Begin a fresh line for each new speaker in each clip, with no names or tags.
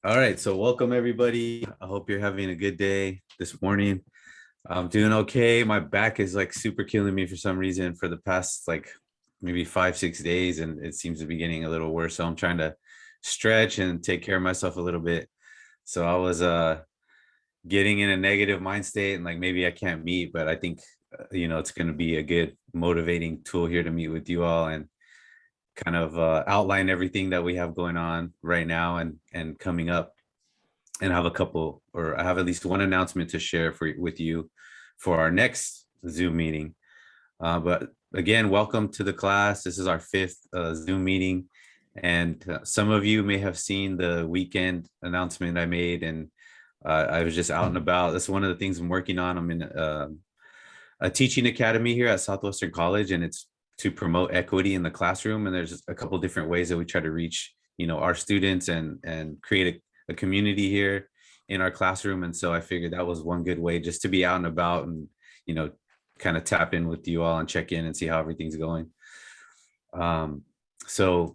All right, so welcome everybody. I hope you're having a good day this morning. I'm doing okay. My back is like super killing me for some reason for the past like maybe 5, 6 days, and it seems to be getting a little worse. So I'm trying to stretch and take care of myself a little bit. So I was getting in a negative mind state and like maybe I can't meet, but I think it's going to be a good motivating tool here to meet with you all and kind of outline everything that we have going on right now and coming up, and have a couple, or I have at least one announcement to share with you for our next Zoom meeting. But again, welcome to the class. This is our fifth Zoom meeting, and some of you may have seen the weekend announcement I made, and I was just out and about. That's one of the things I'm working on. I'm in a teaching academy here at Southwestern College, and it's to promote equity in the classroom. And there's a couple different ways that we try to reach, our students and create a community here in our classroom. And so I figured that was one good way just to be out and about and, you know, kind of tap in with you all and check in and see how everything's going. So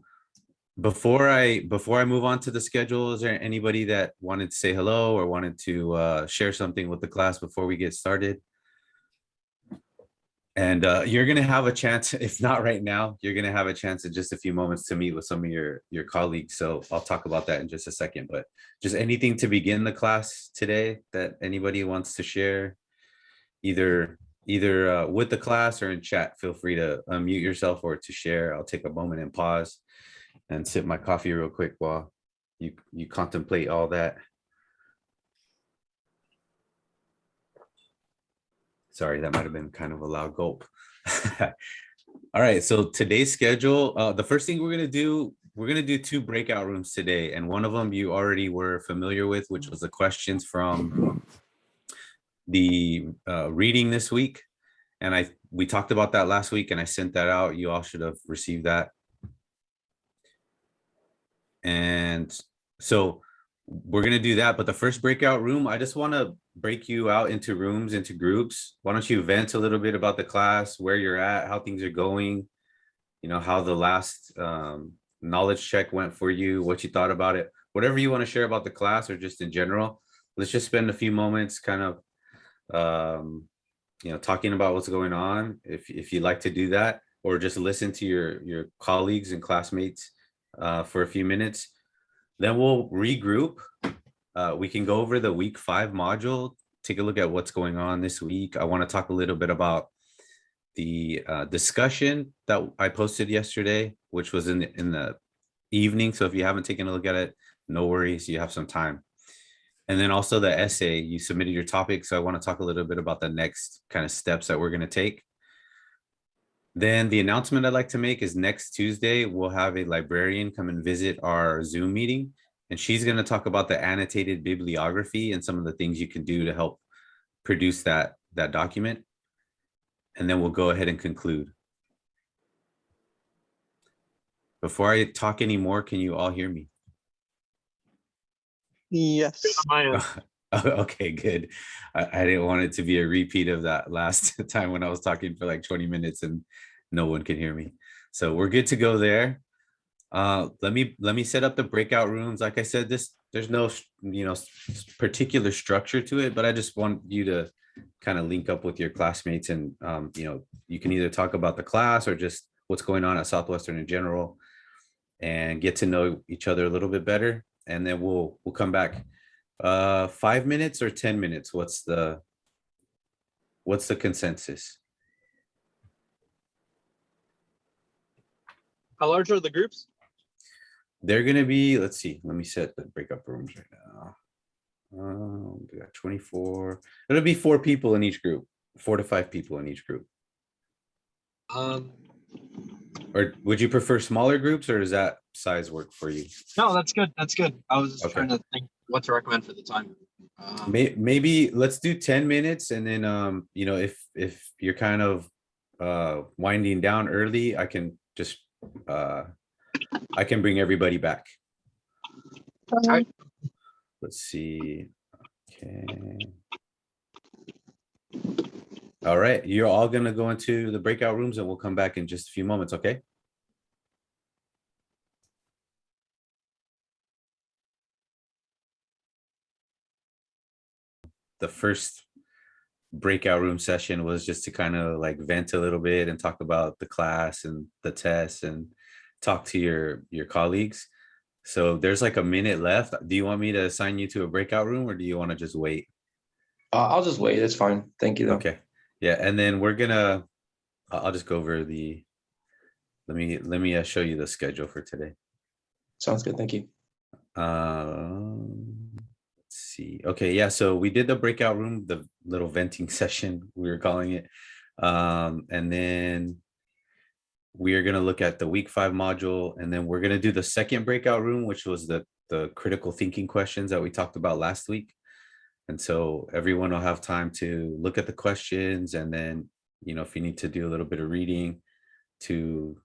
before I move on to the schedule, is there anybody that wanted to say hello or wanted to share something with the class before we get started? And you're going to have a chance, if not right now, you're going to have a chance in just a few moments to meet with some of your colleagues. So I'll talk about that in just a second. But just anything to begin the class today that anybody wants to share, either with the class or in chat. Feel free to unmute yourself or to share. I'll take a moment and pause and sip my coffee real quick while you contemplate all that. Sorry, that might have been kind of a loud gulp. All right, so today's schedule, the first thing we're gonna do two breakout rooms today, and one of them you already were familiar with, which was the questions from the reading this week. And we talked about that last week, and I sent that out. You all should have received that. And so we're going to do that. But the first breakout room, I just want to break you out into rooms, into groups. Why don't you vent a little bit about the class, where you're at, how things are going, how the last knowledge check went for you, what you thought about it, whatever you want to share about the class or just in general. Let's just spend a few moments kind of, talking about what's going on, if you'd like to do that, or just listen to your colleagues and classmates for a few minutes. Then we'll regroup. We can go over the week 5 module, take a look at what's going on this week. I want to talk a little bit about the discussion that I posted yesterday, which was in the evening. So if you haven't taken a look at it, no worries, you have some time. And then also the essay, you submitted your topic. So I want to talk a little bit about the next kind of steps that we're going to take. Then the announcement I'd like to make is next Tuesday, we'll have a librarian come and visit our Zoom meeting, and she's going to talk about the annotated bibliography and some of the things you can do to help produce that document. And then we'll go ahead and conclude. Before I talk anymore, can you all hear me?
Yes.
Okay, good. I didn't want it to be a repeat of that last time when I was talking for like 20 minutes and no one can hear me. So we're good to go there. Let me set up the breakout rooms. Like I said, there's no particular structure to it, but I just want you to kind of link up with your classmates, and you can either talk about the class or just what's going on at Southwestern in general and get to know each other a little bit better. And then we'll come back 5 minutes or 10 minutes. What's the consensus?
How large are the groups?
They're going to be, let's see, let me set the breakup rooms right now. We got 24. It'll be 4 people in each group, 4 to 5 people in each group. Or would you prefer smaller groups, or does that size work for you?
No, that's good. That's good. I was just trying to think what to recommend for the time.
Maybe let's do 10 minutes, and then if you're kind of winding down early, I can just I can bring everybody back.
All right.
Let's see. Okay. All right, you're all gonna go into the breakout rooms, and we'll come back in just a few moments, okay? the first breakout room session was just to kind of like vent a little bit and talk about the class and the tests and talk to your colleagues. So there's like a minute left. Do you want me to assign you to a breakout room, or do you want to just wait?
I'll just wait. It's fine. Thank you, though.
Okay. Yeah, and then I'll just go over the. Let me show you the schedule for today.
Sounds good. Thank you.
Let's see. Okay, yeah. So we did the breakout room, the little venting session we were calling it, and then we are going to look at the week 5 module, and then we're going to do the second breakout room, which was the critical thinking questions that we talked about last week. And so everyone will have time to look at the questions, and then, you know, if you need to do a little bit of reading to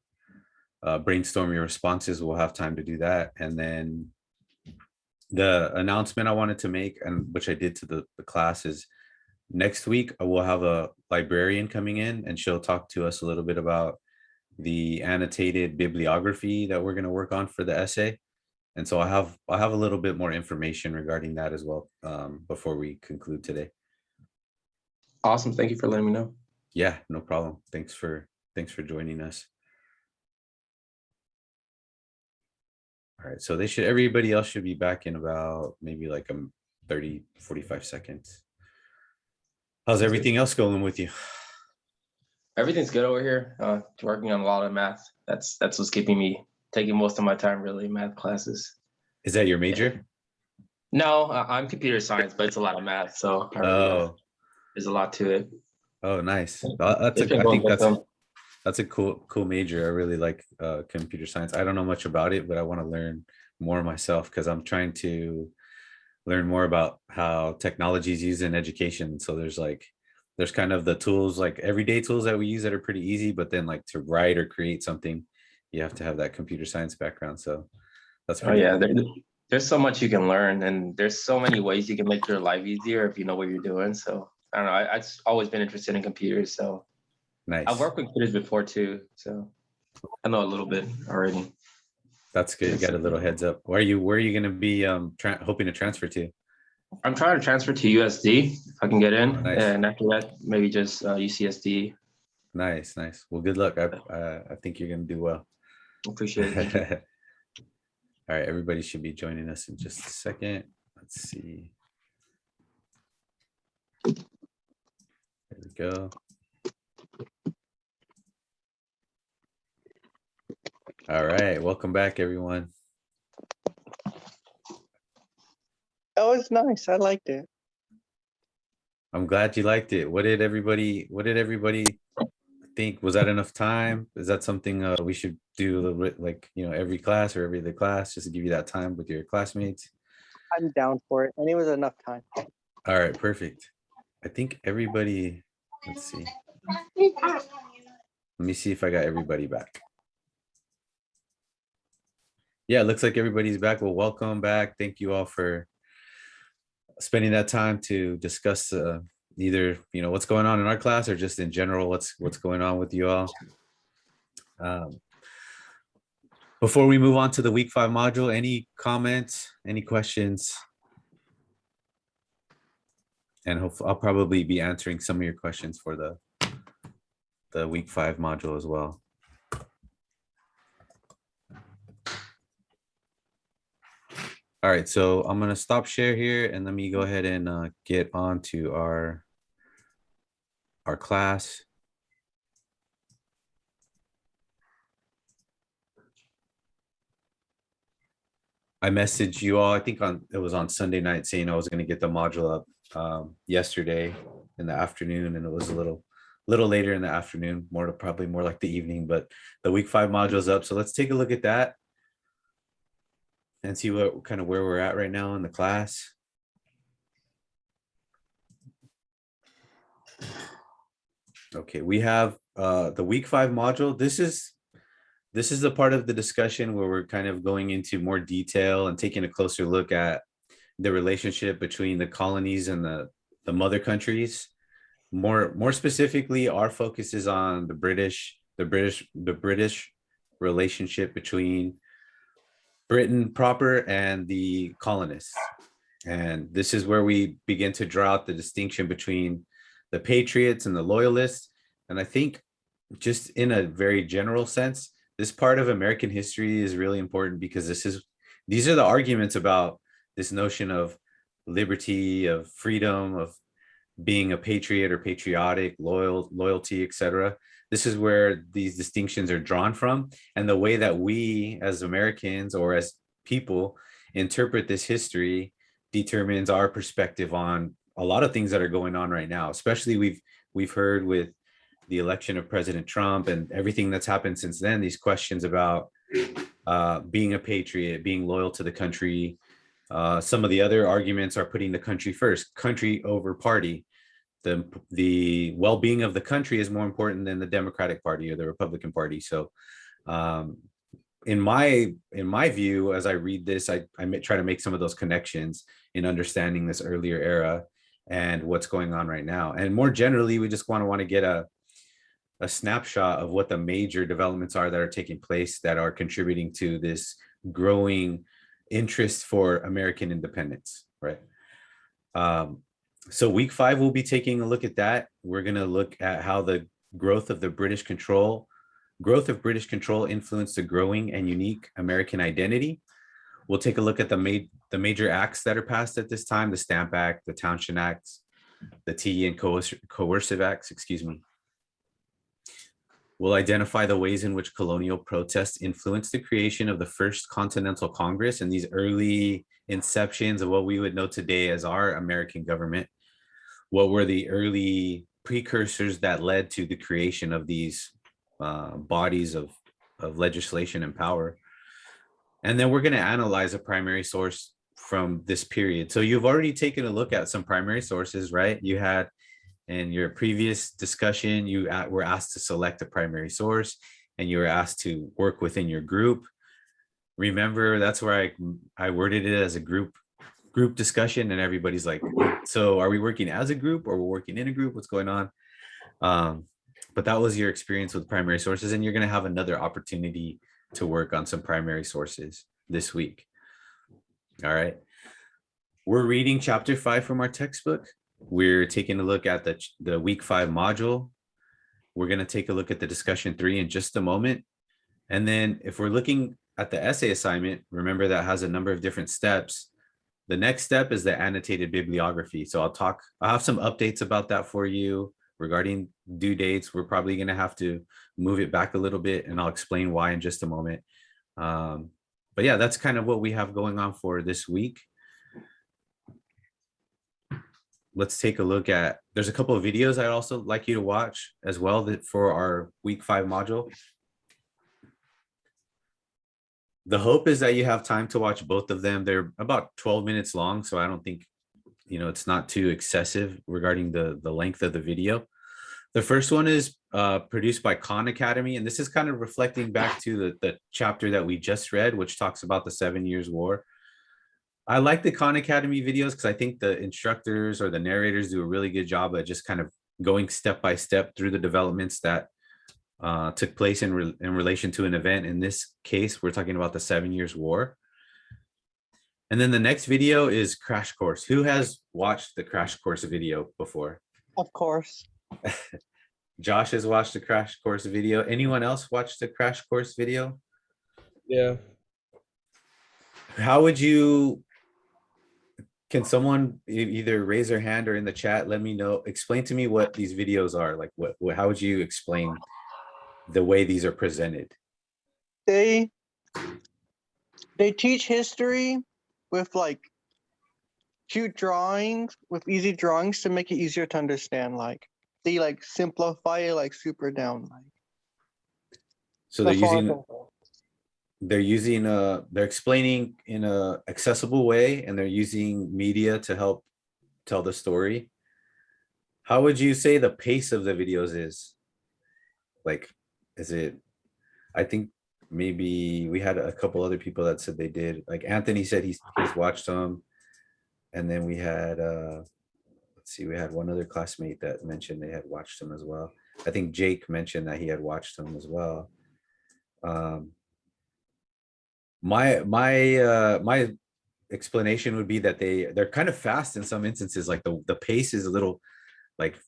brainstorm your responses, we'll have time to do that. And then the announcement I wanted to make, and which I did to the class, is next week we'll have a librarian coming in, and she'll talk to us a little bit about the annotated bibliography that we're going to work on for the essay. And so I'll have a little bit more information regarding that as well before we conclude today.
Awesome. Thank you for letting me know.
Yeah, no problem. Thanks for joining us. All right, so everybody else should be back in about maybe like 30-45 seconds. How's everything else going with you?
Everything's good over here. Working on a lot of math. That's what's keeping me taking most of my time, really, math classes.
Is that your major?
No, I'm computer science, but it's a lot of math, so there's a lot to it.
Oh, nice. I think that's a cool major. I really like computer science. I don't know much about it, but I want to learn more myself, because I'm trying to learn more about how technology is used in education. So there's kind of the tools, like everyday tools that we use that are pretty easy, but then like to write or create something, you have to have that computer science background. So that's pretty cool.
There's so much you can learn, and there's so many ways you can make your life easier if you know what you're doing. So I don't know. I've always been interested in computers. So
nice.
I've worked with computers before too, so I know a little bit already.
That's good. You got a little heads up. Where are you going to be hoping to transfer to?
I'm trying to transfer to USD if I can get in,
nice.
And after that, maybe just UCSD.
Nice. Well, good luck. I think you're going to do well.
Appreciate it.
All right, everybody should be joining us in just a second. Let's see. There we go. All right, welcome back, everyone.
That was nice. I liked it.
I'm glad you liked it. What did everybody think? Was that enough time? Is that something we should do a little bit, like, you know, every class or every other class, just to give you that time with your classmates?
I'm down for it, and it was enough time.
All right, perfect. I think everybody, let's see. Let me see if I got everybody back. Yeah, it looks like everybody's back. Well, welcome back. Thank you all for spending that time to discuss either, you know, what's going on in our class, or just in general, what's going on with you all. Before we move on to the week 5 module, any comments, any questions? And hopefully I'll probably be answering some of your questions for the week 5 module as well. All right, so I'm going to stop share here, and let me go ahead and get on to our class. I messaged you all, I think it was on Sunday night, saying I was going to get the module up yesterday in the afternoon, and it was a little later in the afternoon, probably more like the evening, but the week 5 module is up. So let's take a look at that and see where we're at right now in the class. Okay, we have the week 5 module. This is the part of the discussion where we're kind of going into more detail and taking a closer look at the relationship between the colonies and the mother countries. More specifically, our focus is on the British relationship between Britain proper and the colonists. And this is where we begin to draw out the distinction between the patriots and the loyalists. And I think just in a very general sense, this part of American history is really important because these are the arguments about this notion of liberty, of freedom, of being a patriot or patriotic, loyalty, etc. This is where these distinctions are drawn from. And the way that we as Americans or as people interpret this history determines our perspective on a lot of things that are going on right now. Especially we've heard with the election of President Trump and everything that's happened since then, these questions about being a patriot, being loyal to the country. Some of the other arguments are putting the country first, country over party. The well-being of the country is more important than the Democratic Party or the Republican Party. So in my view, as I read this, I try to make some of those connections in understanding this earlier era and what's going on right now. And more generally, we just want to get a snapshot of what the major developments are that are taking place that are contributing to this growing interest for American independence, right? So week 5, we'll be taking a look at that. We're going to look at how the growth of British control influenced the growing and unique American identity. We'll take a look at the major acts that are passed at this time: the Stamp Act, the Townshend Acts, the Tea and Coercive Acts, excuse me. We'll identify the ways in which colonial protests influenced the creation of the First Continental Congress and these early inceptions of what we would know today as our American government. What were the early precursors that led to the creation of these bodies of legislation and power? And then we're going to analyze a primary source from this period. So you've already taken a look at some primary sources, right? You had in your previous discussion, you were asked to select a primary source and you were asked to work within your group. Remember, that's where I worded it as a group discussion, and everybody's like, so are we working as a group or we're working in a group? What's going on? But that was your experience with primary sources, and you're going to have another opportunity to work on some primary sources this week. All right. We're reading chapter 5 from our textbook. We're taking a look at the week 5 module. We're going to take a look at the discussion 3 in just a moment. And then if we're looking at the essay assignment, remember that has a number of different steps. The next step is the annotated bibliography. So I'll have some updates about that for you regarding due dates. We're probably going to have to move it back a little bit, and I'll explain why in just a moment. But yeah, that's kind of what we have going on for this week. Let's take a look at, there's a couple of videos I'd also like you to watch as well for our week 5 module. The hope is that you have time to watch both of them. They're about 12 minutes long, so I don't think, it's not too excessive regarding the length of the video. The first one is produced by Khan Academy, and this is kind of reflecting back to the chapter that we just read, which talks about the 7 Years' War. I like the Khan Academy videos because I think the instructors or the narrators do a really good job at just kind of going step by step through the developments that took place in relation to an event. In this case, we're talking about the 7 Years' War. And then the next video is Crash Course. Who has watched the Crash Course video before?
Of course.
Josh has watched the Crash Course video. Anyone else watch the Crash Course video?
Yeah.
How would you, can someone either raise their hand or in the chat, let me know, explain to me what these videos are. Like how would you explain the way these are presented?
They teach history with like cute drawings, with easy drawings to make it easier to understand. Like they like simplify it like super down. Like
So they're explaining in a accessible way, and they're using media to help tell the story. How would you say the pace of the videos is? Like, is it, I think maybe we had a couple other people that said they did. Like Anthony said he's watched them. And then we had, let's see, we had one other classmate that mentioned they had watched them as well. I think Jake mentioned that he had watched them as well. My explanation would be that they're kind of fast in some instances. Like the pace is a little like,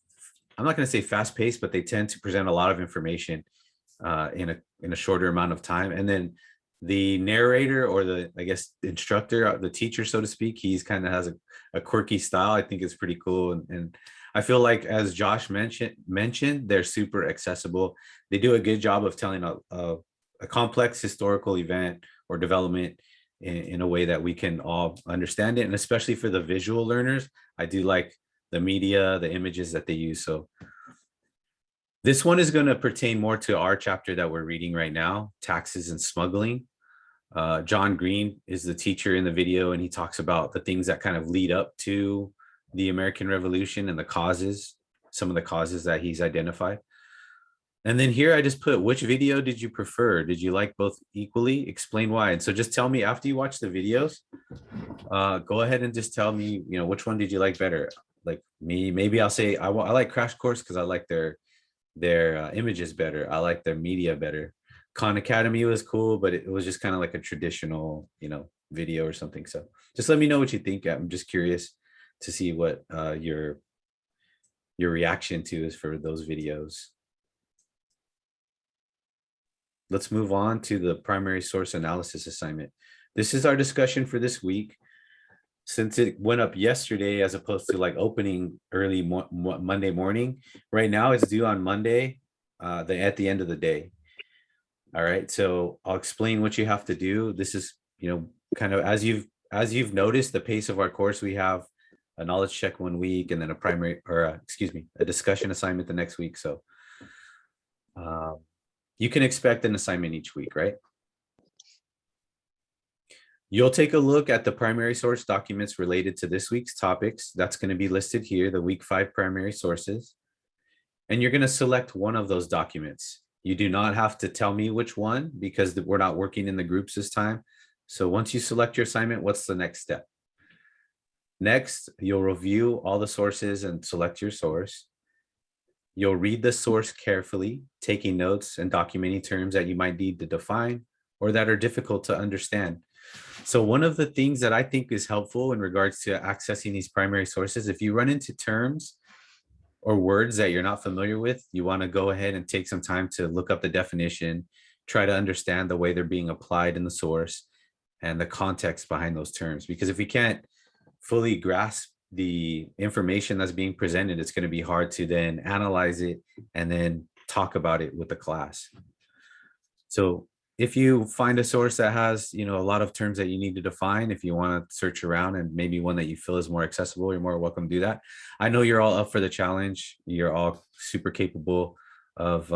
I'm not going to say fast paced, but they tend to present a lot of information in a shorter amount of time. And then the narrator, or the, I guess, instructor, the teacher, so to speak, he's kind of has a quirky style. I think it's pretty cool. And I feel like, as Josh mentioned, they're super accessible. They do a good job of telling a complex historical event or development in a way that we can all understand it. And especially for the visual learners, I do like the media, the images that they use. So this one is going to pertain more to our chapter that we're reading right now, taxes and smuggling. John Green is the teacher in the video, and he talks about the things that kind of lead up to the American Revolution and the causes, some of the causes that he's identified. And then here I just put, which video did you prefer? Did you like both equally? Explain why. And so just tell me after you watch the videos, go ahead and just tell me, which one did you like better? Like me, maybe I'll say I like Crash Course because I like their images better. I like their media better. Khan Academy was cool, but it was just kind of like a traditional, video or something. So just let me know what you think. I'm just curious to see what your reaction to is for those videos. Let's move on to the primary source analysis assignment. This is our discussion for this week. Since it went up yesterday, as opposed to like opening early Monday morning, right now it's due on Monday, at the end of the day. All right, so I'll explain what you have to do. This is, kind of as you've noticed the pace of our course. We have a knowledge check one week, and then a discussion assignment the next week. So you can expect an assignment each week, right? You'll take a look at the primary source documents related to this week's topics. That's going to be listed here, the week 5 primary sources. And you're going to select one of those documents. You do not have to tell me which one, because we're not working in the groups this time. So once you select your assignment, what's the next step? Next, you'll review all the sources and select your source. You'll read the source carefully, taking notes and documenting terms that you might need to define or that are difficult to understand. So one of the things that I think is helpful in regards to accessing these primary sources, if you run into terms or words that you're not familiar with, you want to go ahead and take some time to look up the definition, try to understand the way they're being applied in the source and the context behind those terms. Because if we can't fully grasp the information that's being presented, it's going to be hard to then analyze it and then talk about it with the class. So if you find a source that has, a lot of terms that you need to define, if you want to search around and maybe one that you feel is more accessible, you're more welcome to do that. I know you're all up for the challenge. You're all super capable of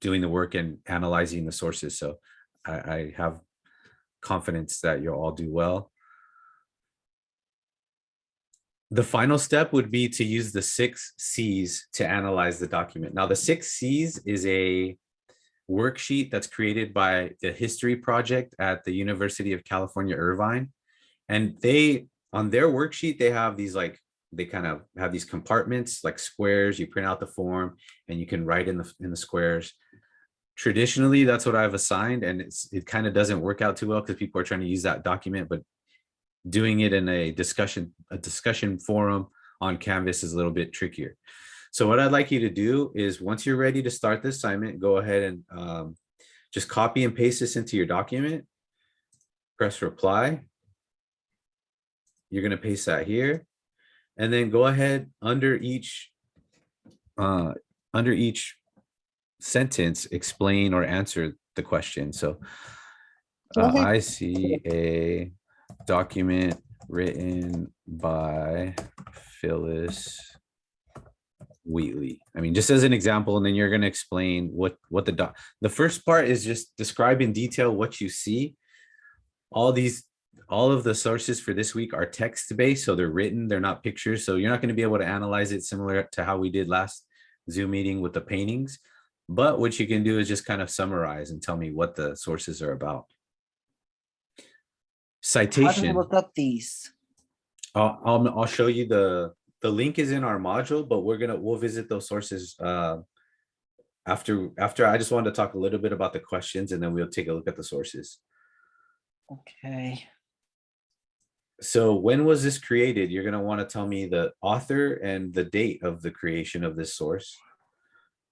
doing the work and analyzing the sources. So I have confidence that you'll all do well. The final step would be to use the 6 C's to analyze the document. Now, the 6 C's is a worksheet that's created by the History Project at the University of California, Irvine. And on their worksheet, they have these they kind of have these compartments like squares. You print out the form and you can write in the squares. Traditionally, that's what I've assigned, and it kind of doesn't work out too well because people are trying to use that document, but doing it in a discussion forum on Canvas is a little bit trickier. So what I'd like you to do is, once you're ready to start the assignment, go ahead and just copy and paste this into your document. Press reply. You're going to paste that here, and then go ahead under each sentence, explain or answer the question. So I see a document written by Phyllis Wheatley. I mean, just as an example, and then you're going to explain what the first part is just describe in detail what you see. All of the sources for this week are text-based, so they're written, they're not pictures. So you're not going to be able to analyze it similar to how we did last Zoom meeting with the paintings. But what you can do is just kind of summarize and tell me what the sources are about. Citation.
How do we look up these?
I'll show you the link is in our module, but we'll visit those sources after. I just wanted to talk a little bit about the questions, and then we'll take a look at the sources.
Okay.
So when was this created? You're going to want to tell me the author and the date of the creation of this source.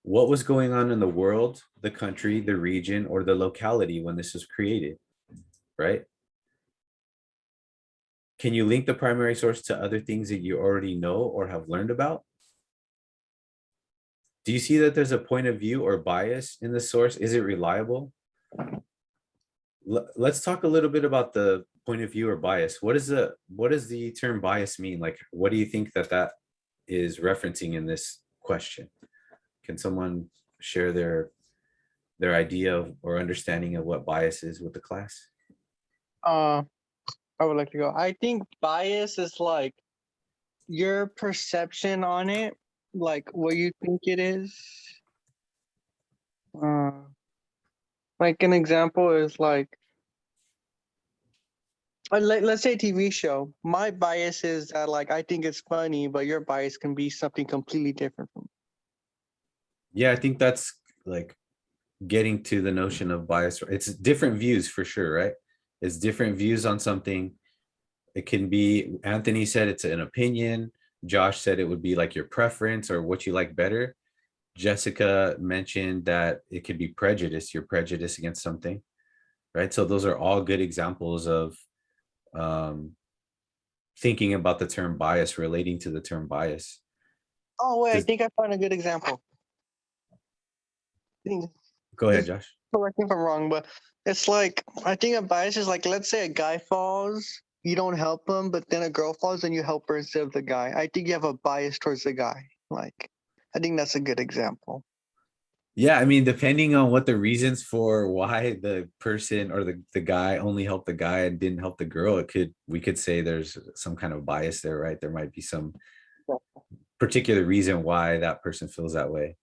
What was going on in the world, the country, the region, or the locality when this was created, right? Can you link the primary source to other things that you already know or have learned about? Do you see that there's a point of view or bias in the source? Is it reliable? Let's talk a little bit about the point of view or bias. What does the term bias mean? Like, what do you think that is referencing in this question? Can someone share their idea of, or understanding of what bias is with the class?
I would like to go. I think bias is like your perception on it, like what you think it is. Like an example is like, let's say TV show. My bias is that like I think it's funny, but your bias can be something completely different from.
Yeah, I think that's like getting to the notion of bias. It's different views for sure, right? It's different views on something. It can be, Anthony said it's an opinion. Josh said it would be like your preference or what you like better. Jessica mentioned that it could be prejudice, your prejudice against something, right? So those are all good examples of thinking about the term bias, relating to the term bias.
Oh wait, I
Does-
think I found a good example.
Go ahead, Josh.
Correct me if I'm wrong, but it's like I think a bias is like, let's say a guy falls, you don't help him, but then a girl falls and you help her instead of the guy. I think you have a bias towards the guy. Like, I think that's a good example.
Yeah, I mean, depending on what the reasons for why the person or the guy only helped the guy and didn't help the girl, we could say there's some kind of bias there, right? There might be some particular reason why that person feels that way.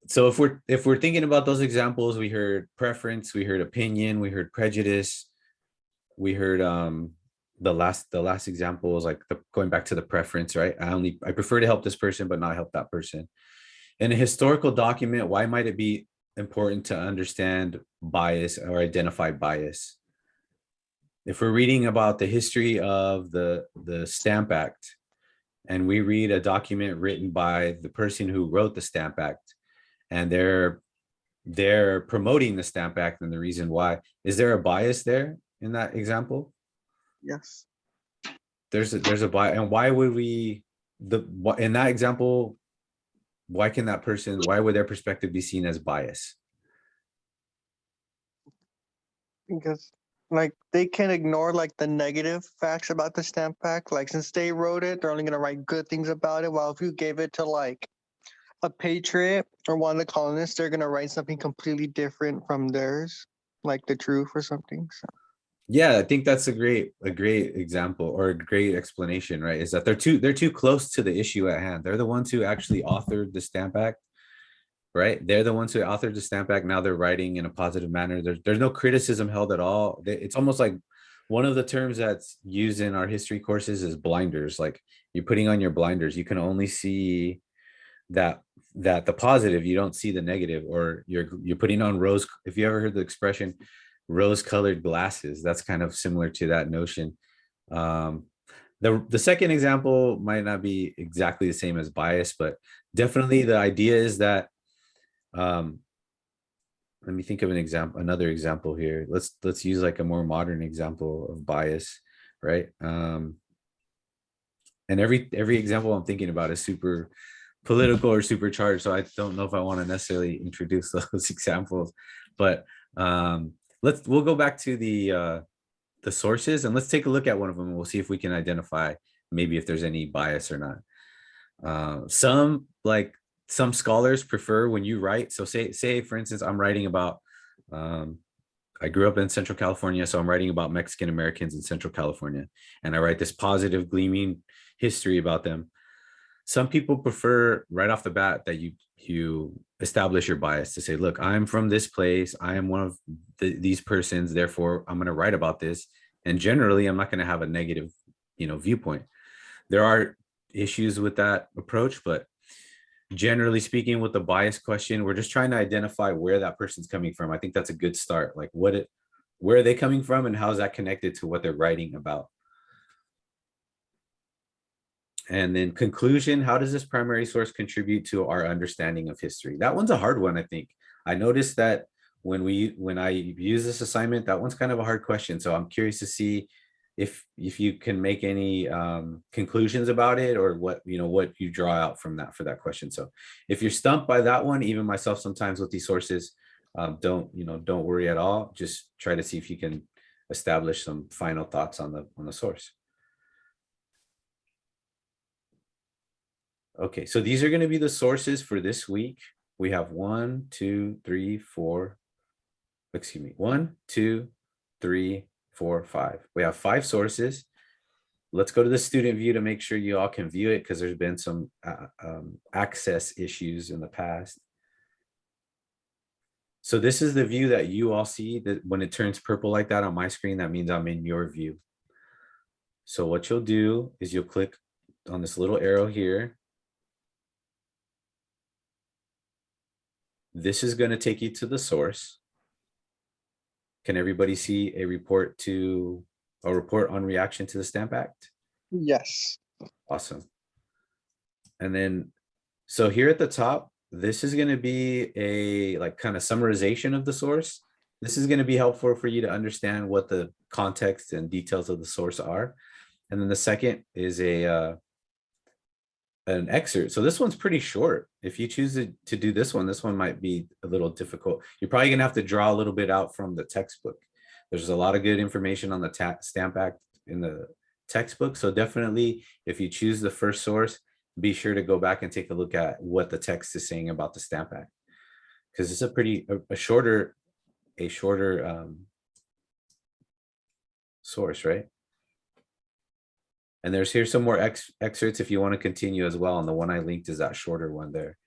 So if we're thinking about those examples, we heard preference, we heard opinion, we heard prejudice, we heard the last example was like going back to the preference, right? I prefer to help this person but not help that person. In a historical document, why might it be important to understand bias or identify bias? If we're reading about the history of the Stamp Act, and we read a document written by the person who wrote the Stamp Act, and they're promoting the Stamp Act and the reason why, is there a bias there in that example?
Yes.
There's a bias, and why would we in that example? Why would their perspective be seen as bias?
Because like they can ignore like the negative facts about the Stamp Act. Like since they wrote it, they're only gonna write good things about it. While if you gave it to like a patriot or one of the colonists, they're gonna write something completely different from theirs, like the truth or something. So.
Yeah, I think that's a great example or a great explanation, right? Is that they're too close to the issue at hand. They're the ones who actually authored the Stamp Act, right? They're the ones who authored the Stamp Act. Now they're writing in a positive manner. There's no criticism held at all. It's almost like one of the terms that's used in our history courses is blinders. Like you're putting on your blinders. You can only see that the positive, you don't see the negative, or you're putting on rose. If you ever heard the expression rose-colored glasses, that's kind of similar to that notion. The second example might not be exactly the same as bias, but definitely the idea is that let me think of another example here. Let's use like a more modern example of bias, right? And every example I'm thinking about is super political or supercharged, so I don't know if I want to necessarily introduce those examples, but we'll go back to the sources and let's take a look at one of them and we'll see if we can identify maybe if there's any bias or not. Some scholars prefer when you write, so say for instance, I'm writing about I grew up in Central California, so I'm writing about Mexican Americans in Central California, and I write this positive gleaming history about them. Some people prefer right off the bat that you establish your bias to say, look, I'm from this place, I am one of these persons, therefore I'm going to write about this, and generally I'm not going to have a negative viewpoint. There are issues with that approach, but generally speaking, with the bias question, we're just trying to identify where that person's coming from. I think that's a good start. Like where are they coming from and how is that connected to what they're writing about? And then conclusion, how does this primary source contribute to our understanding of history? That one's a hard one, I think. I noticed that when I use this assignment, that one's kind of a hard question. So I'm curious to see if you can make any conclusions about it, or what you draw out from that for that question. So if you're stumped by that one, even myself sometimes with these sources, don't worry at all. Just try to see if you can establish some final thoughts on the source. Okay, so these are going to be the sources for this week. We have 1, 2, 3, 4. Excuse me, 1, 2, 3, 4, 5. We have 5 sources. Let's go to the student view to make sure you all can view it, because there's been some access issues in the past. So this is the view that you all see. That when it turns purple like that on my screen, that means I'm in your view. So what you'll do is you'll click on this little arrow here. This is going to take you to the source. Can everybody see a report on reaction to the Stamp Act?
Yes.
Awesome. And then, so here at the top, this is going to be a kind of summarization of the source. This is going to be helpful for you to understand what the context and details of the source are. And then the second is an excerpt. So this one's pretty short. If you choose to do this one might be a little difficult. You're probably gonna have to draw a little bit out from the textbook. There's a lot of good information on the Stamp Act in the textbook. So definitely, if you choose the first source, be sure to go back and take a look at what the text is saying about the Stamp Act, because it's a shorter source, right? And here's some more excerpts if you want to continue as well. And the one I linked is that shorter one there.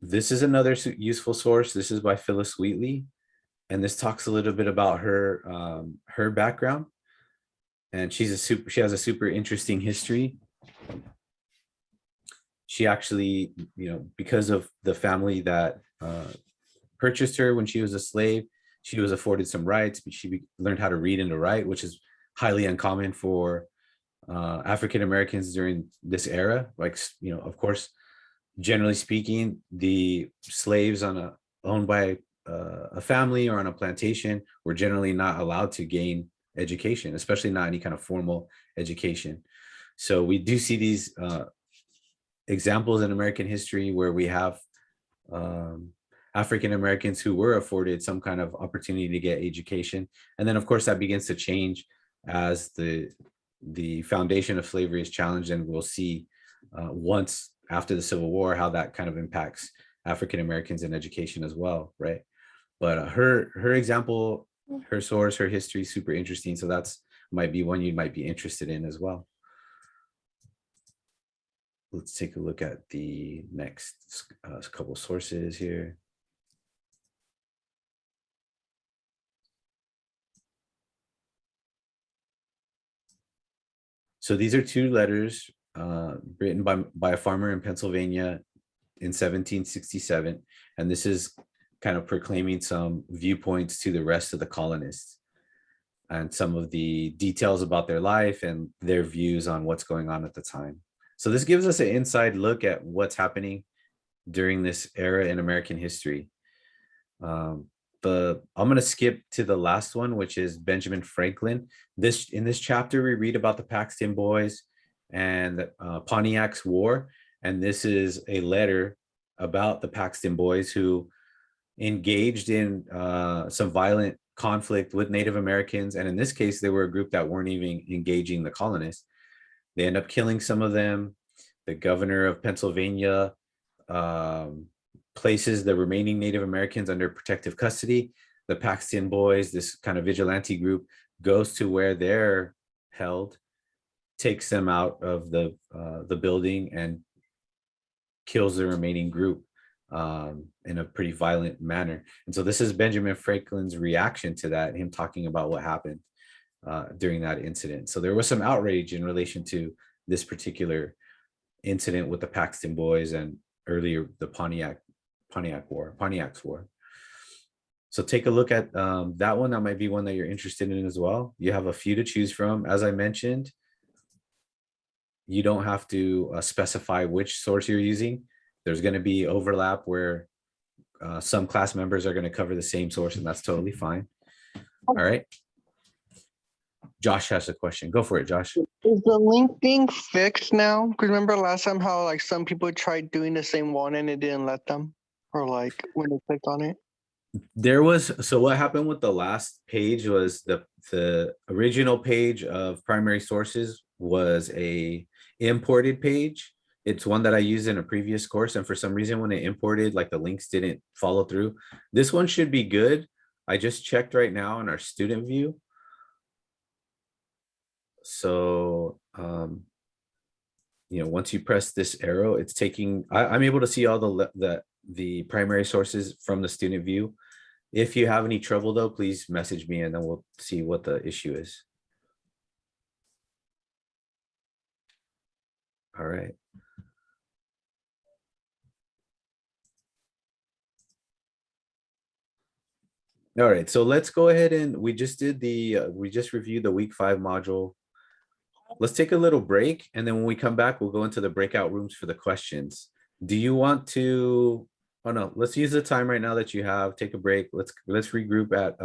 This is another useful source. This is by Phyllis Wheatley. And this talks a little bit about her background. And she has a super interesting history. She actually, because of the family that purchased her when she was a slave, she was afforded some rights, but she learned how to read and to write, which is highly uncommon for African Americans during this era. Of course, generally speaking, the slaves owned by a family or on a plantation were generally not allowed to gain education, especially not any kind of formal education. So we do see these examples in American history where we have African Americans who were afforded some kind of opportunity to get education. And then of course that begins to change as the foundation of slavery is challenged. And we'll see once after the Civil War, how that kind of impacts African Americans in education as well, right? But her example, her source, her history, super interesting. So that's might be one you might be interested in as well. Let's take a look at the next couple sources here. So these are 2 letters written by a farmer in Pennsylvania in 1767. And this is kind of proclaiming some viewpoints to the rest of the colonists and some of the details about their life and their views on what's going on at the time. So this gives us an inside look at what's happening during this era in American history. I'm going to skip to the last one, which is Benjamin Franklin. In this chapter, we read about the Paxton Boys and Pontiac's War. And this is a letter about the Paxton Boys who engaged in some violent conflict with Native Americans. And in this case, they were a group that weren't even engaging the colonists. They end up killing some of them. The governor of Pennsylvania places the remaining Native Americans under protective custody. The Paxton Boys, this kind of vigilante group, goes to where they're held, takes them out of the building, and kills the remaining group in a pretty violent manner. And so this is Benjamin Franklin's reaction to that, him talking about what happened during that incident. So there was some outrage in relation to this particular incident with the Paxton Boys and earlier the Pontiac's War. So take a look at that one. That might be one that you're interested in as well. You have a few to choose from. As I mentioned, you don't have to specify which source you're using. There's going to be overlap where some class members are going to cover the same source, and that's totally fine. All right. Josh has a question. Go for it, Josh.
Is the link being fixed now? Because remember last time how like some people tried doing the same one and it didn't let them, or like when they clicked on it.
There was, so what happened with the last page was the original page of primary sources was a imported page. It's one that I used in a previous course, and for some reason when it imported, like the links didn't follow through. This one should be good. I just checked right now in our student view. So once you press this arrow, it's taking, I'm able to see all the primary sources from the student view. If you have any trouble though, please message me and then we'll see what the issue is. All right. All right, so let's go ahead and we just reviewed the week 5 module. Let's take a little break, and then when we come back, we'll go into the breakout rooms for the questions. Do you want to, oh no, let's use the time right now that you have, take a break. Let's regroup at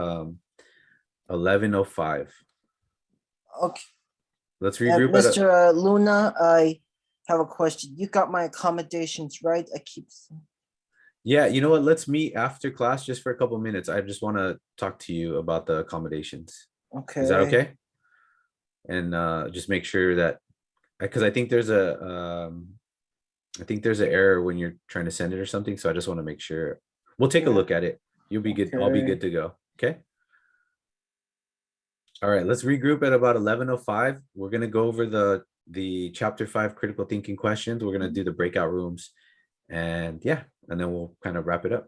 11:05.
Okay.
Let's regroup at
Mr. Luna, I have a question. You got my accommodations, right?
yeah, you know what? Let's meet after class just for a couple minutes. I just want to talk to you about the accommodations.
Okay.
Is that okay? And just make sure that, because I think there's an error when you're trying to send it or something. So I just want to make sure. We'll take a look at it. You'll be good. I'll be good to go. Okay. All right. Let's regroup at about 11:05. We're gonna go over the chapter 5 critical thinking questions. We're gonna do the breakout rooms, and yeah, and then we'll kind of wrap it up.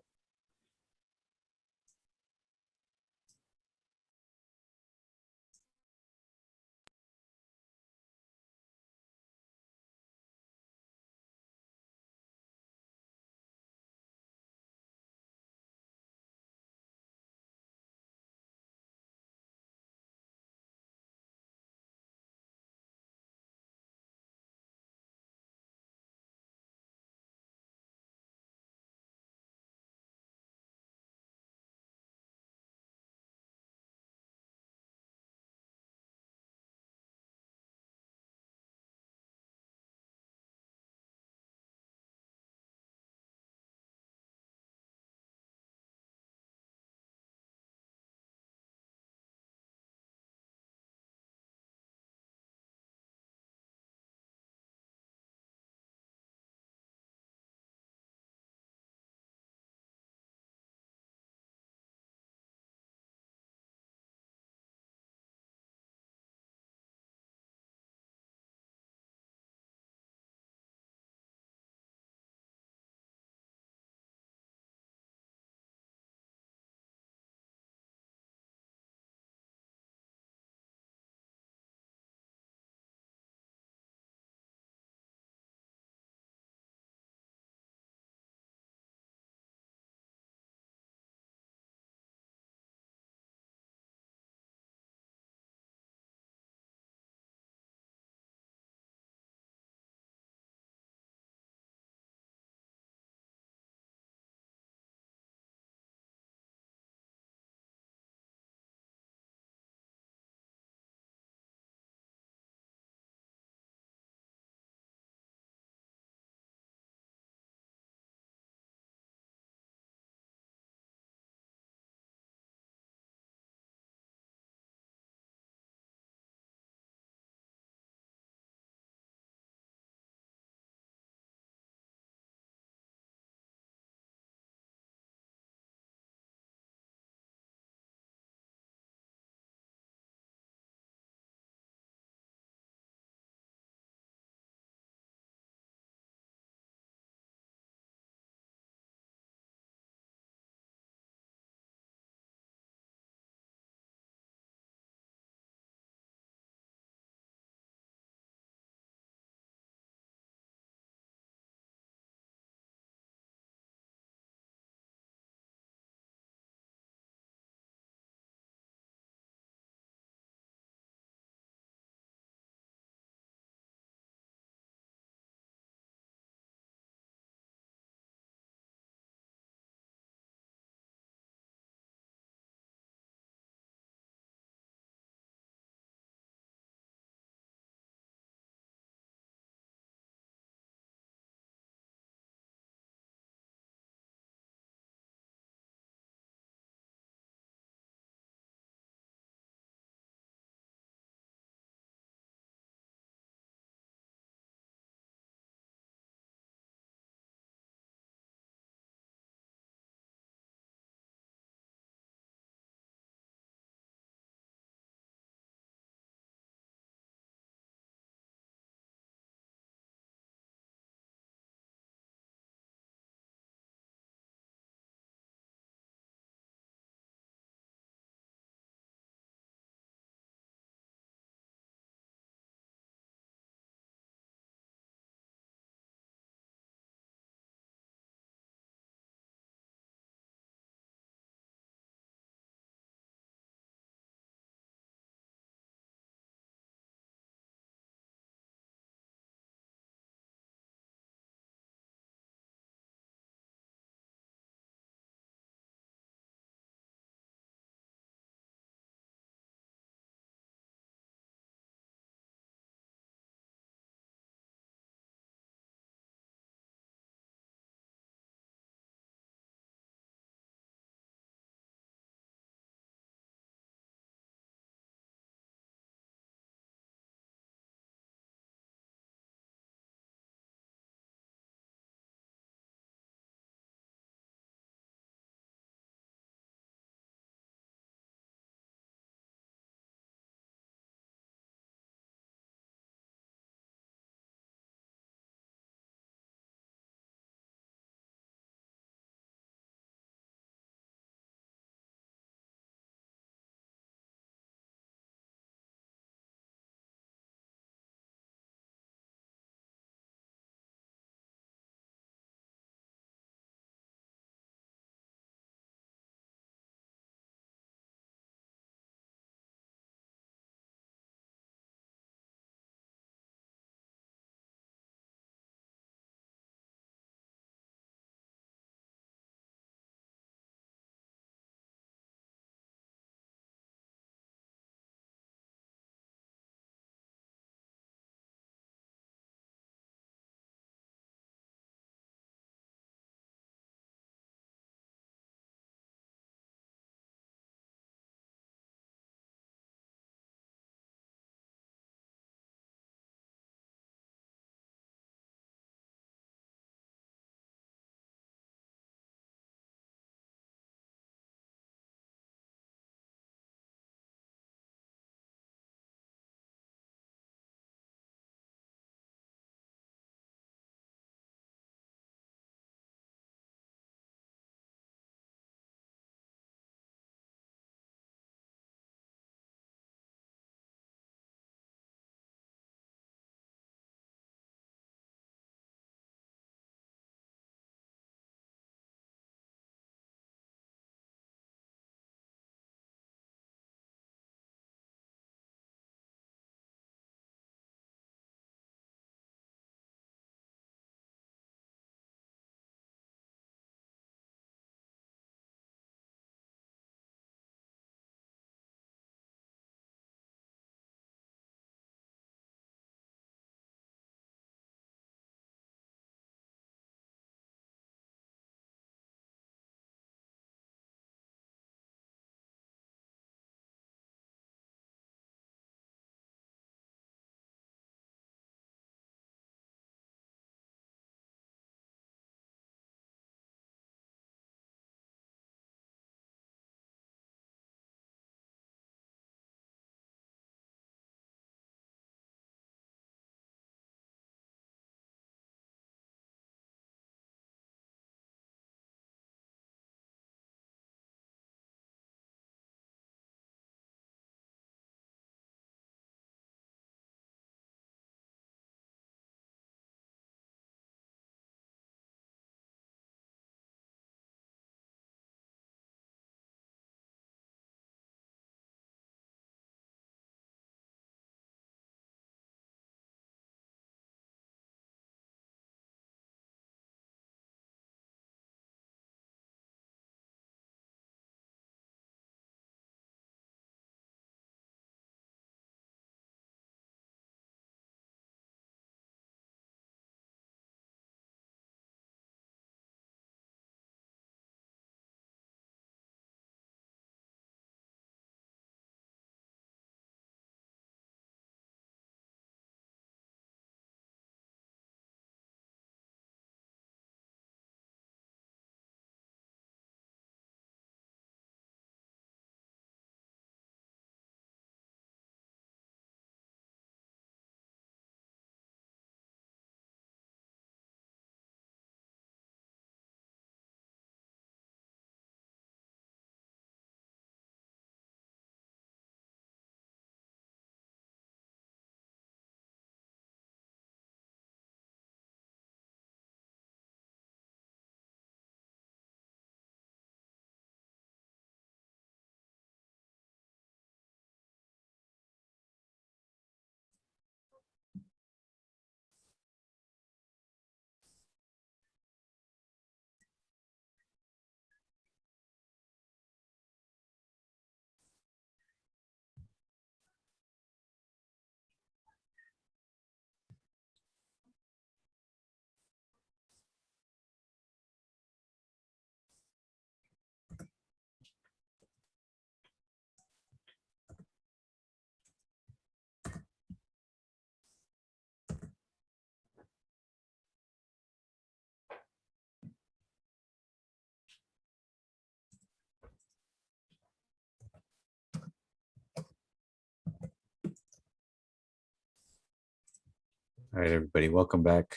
All right, everybody, welcome back.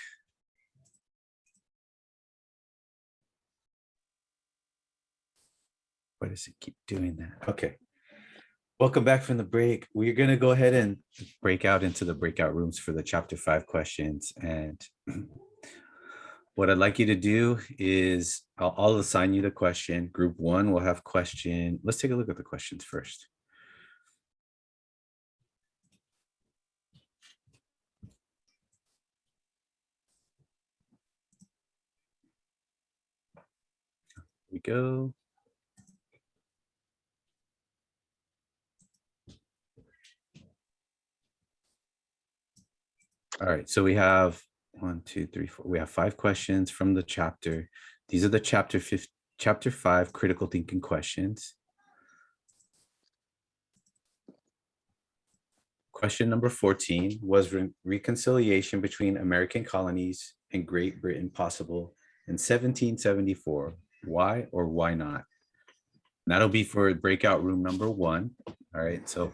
Why does it keep doing that? Okay. Welcome back from the break. We're going to go ahead and break out into the breakout rooms for the chapter 5 questions. And what I'd like you to do is I'll assign you the question. Group 1 will have question. Let's take a look at the questions first. Here we go. All right, so we have 1, 2, 3, 4. We have 5 questions from the chapter. These are the chapter 5 critical thinking questions. Question number 14 was reconciliation between American colonies and Great Britain possible in 1774. Why or why not? And that'll be for breakout room number 1. All right, so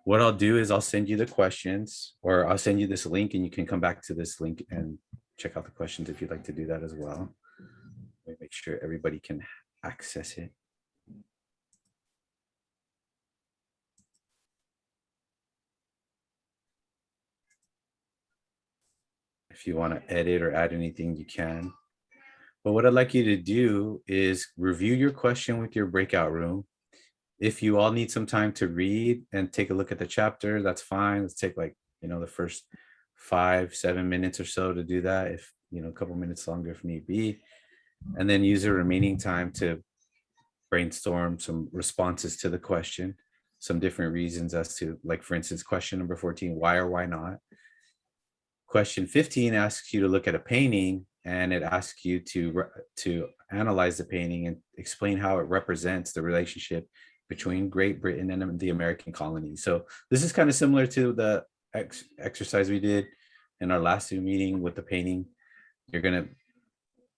what I'll do is I'll send you the questions, or I'll send you this link and you can come back to this link and check out the questions if you'd like to do that as well. Let me make sure everybody can access it. If you want to edit or add anything, you can. But what I'd like you to do is review your question with your breakout room. If you all need some time to read and take a look at the chapter, that's fine. Let's take like, the first 5-7 minutes or so to do that. If, a couple minutes longer if need be. And then use the remaining time to brainstorm some responses to the question, some different reasons as to, like, for instance, question number 14, why or why not? Question 15 asks you to look at a painting, and it asks you to analyze the painting and explain how it represents the relationship between Great Britain and the American colonies. So this is kind of similar to the exercise we did in our last Zoom meeting with the painting. You're going to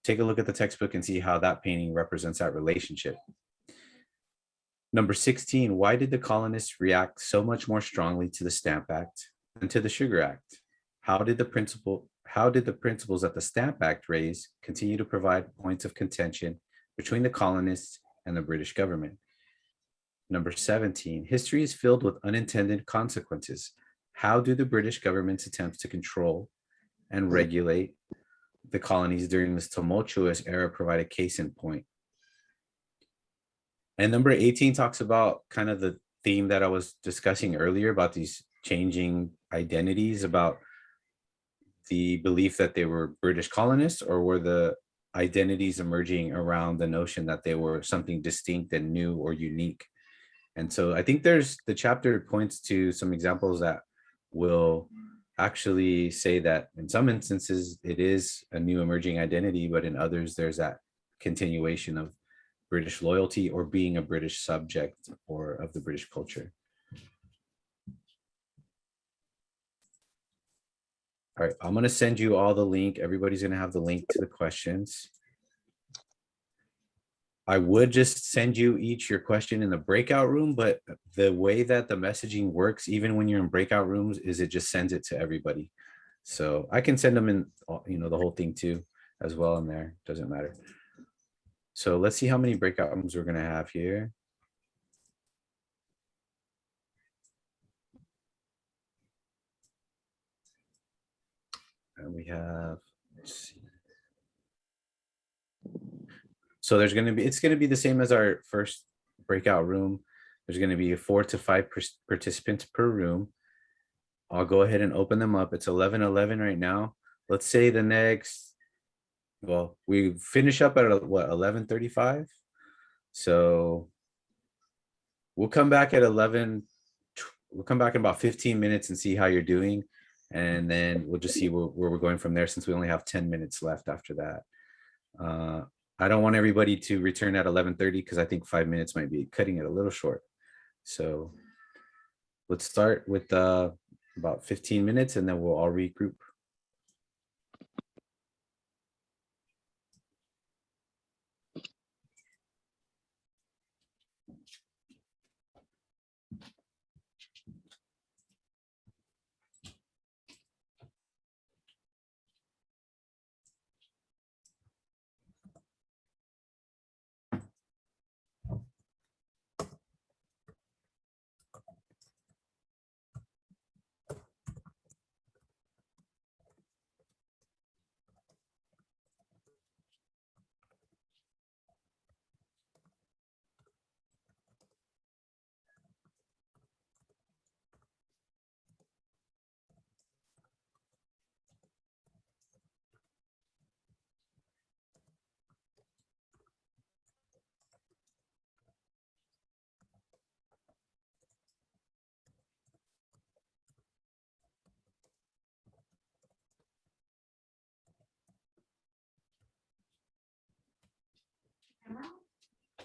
take a look at the textbook and see how that painting represents that relationship. Number 16, why did the colonists react so much more strongly to the Stamp Act than to the Sugar Act? How did the principles that the Stamp Act raised continue to provide points of contention between the colonists and the British government? Number 17, history is filled with unintended consequences. How do the British government's attempts to control and regulate the colonies during this tumultuous era provide a case in point? And number 18 talks about kind of the theme that I was discussing earlier about these changing identities, about the belief that they were British colonists, or were the identities emerging around the notion that they were something distinct and new or unique. And so I think the chapter points to some examples that will actually say that in some instances it is a new emerging identity, but in others there's that continuation of British loyalty or being a British subject or of the British culture. All right, I'm going to send you all the link. Everybody's going to have the link to the questions. I would just send you each your question in the breakout room, but the way that the messaging works, even when you're in breakout rooms, is it just sends it to everybody. So I can send them in, the whole thing too, as well in there. Doesn't matter. So let's see how many breakout rooms we're going to have here. And we have, let's see. So it's going to be the same as our first breakout room. There's going to be 4 to 5 participants per room. I'll go ahead and open them up. It's 11:11 right now. Let's say the next, well, we finish up at what, 11:35. So we'll come back at 11. We'll come back in about 15 minutes and see how you're doing. And then we'll just see where we're going from there, since we only have 10 minutes left after that. I don't want everybody to return at 11:30 because I think 5 minutes might be cutting it a little short. So let's start with about 15 minutes and then we'll all regroup.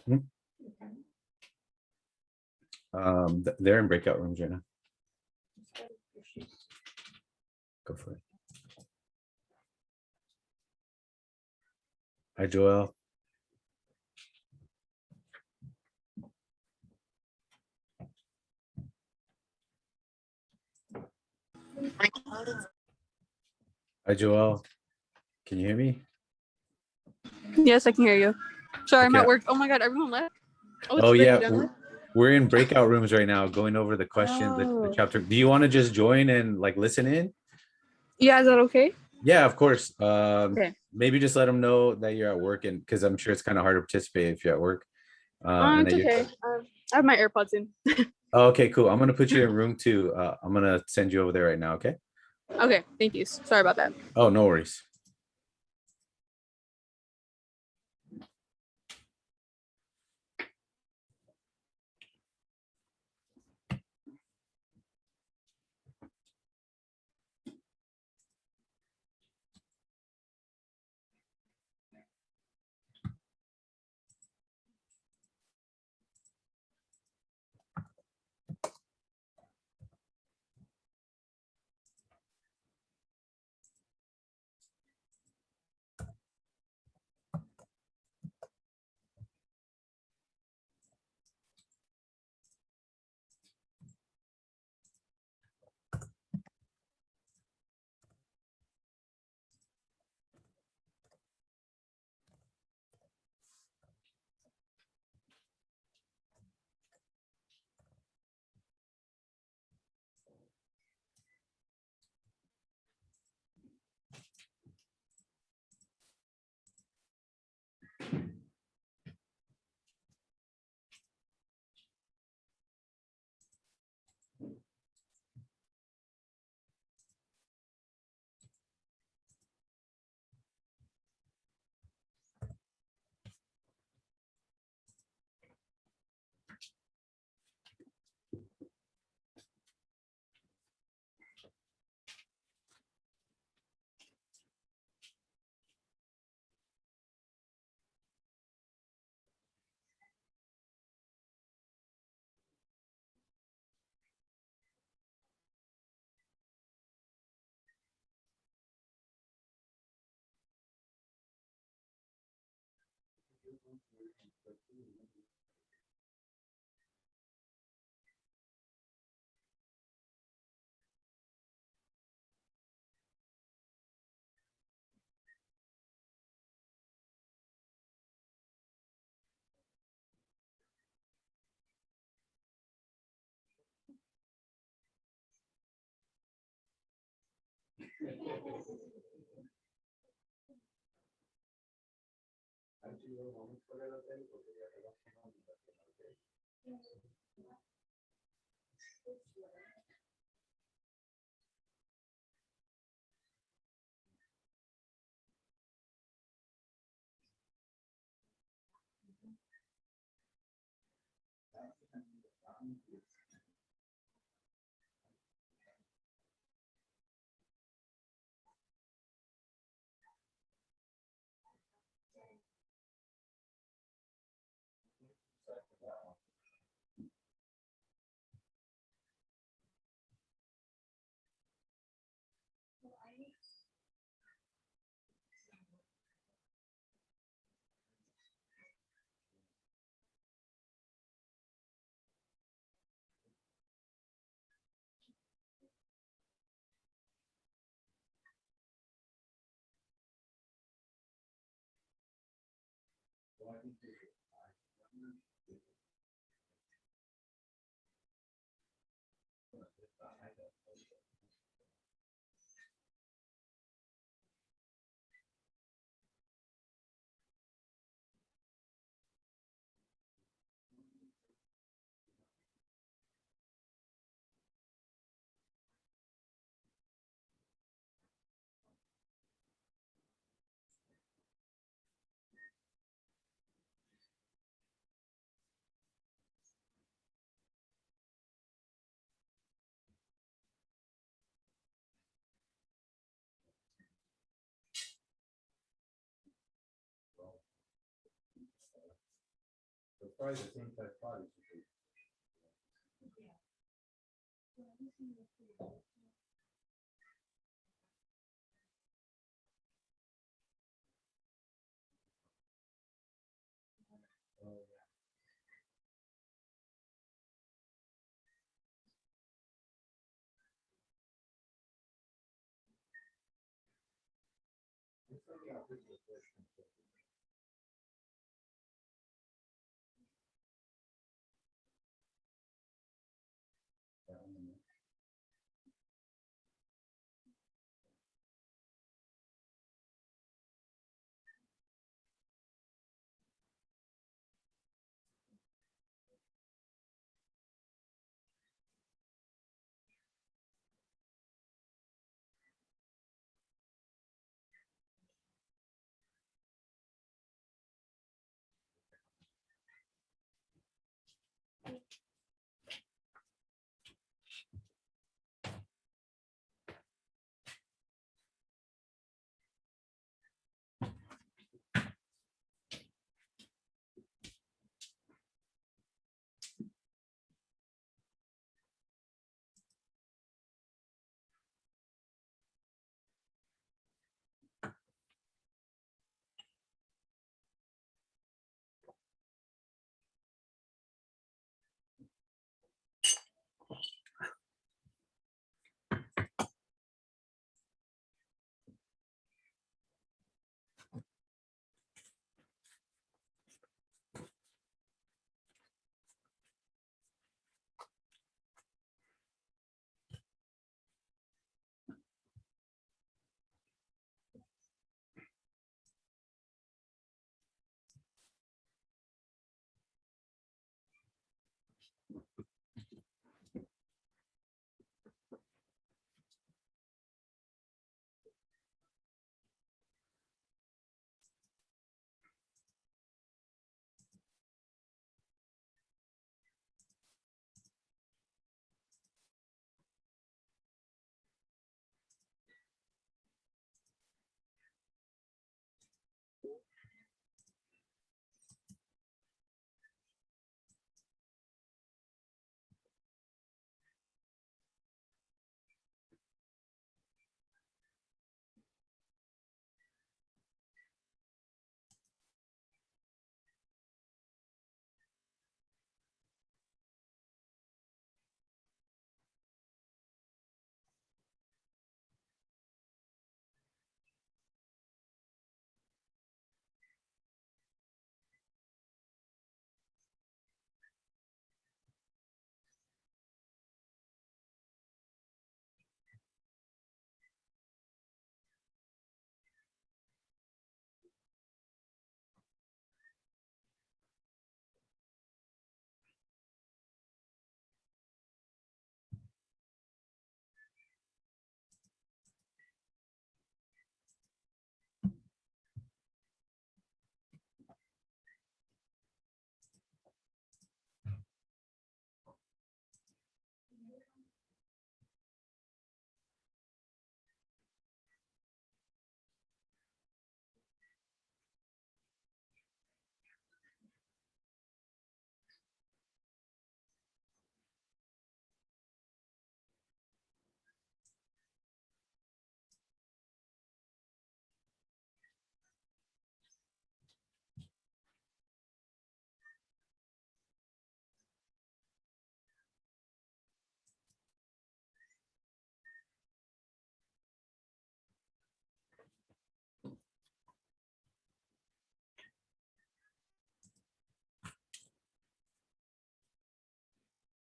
They're in breakout rooms right now. Go for it. Hi, Joel. Hi, Joel. Can you hear me?
Yes, I can hear you. Sorry, I'm
Okay.
at work. Oh my god, everyone left. Oh, it's
Oh
Ricky
yeah,
down there.
we're in breakout rooms right now, going over the question, the
Oh.
chapter. Do you want to just join and like listen in?
Yeah, is that okay?
Yeah, of course.
Okay.
Maybe just let them know that you're at work, and because I'm sure it's kind of hard to participate if you're at work. And
It's
that you're-
okay. I have my AirPods in.
Oh, okay, cool. I'm gonna put you in room 2. I'm gonna send you over there right now. Okay.
Okay, thank you. Sorry about that.
Oh, no worries.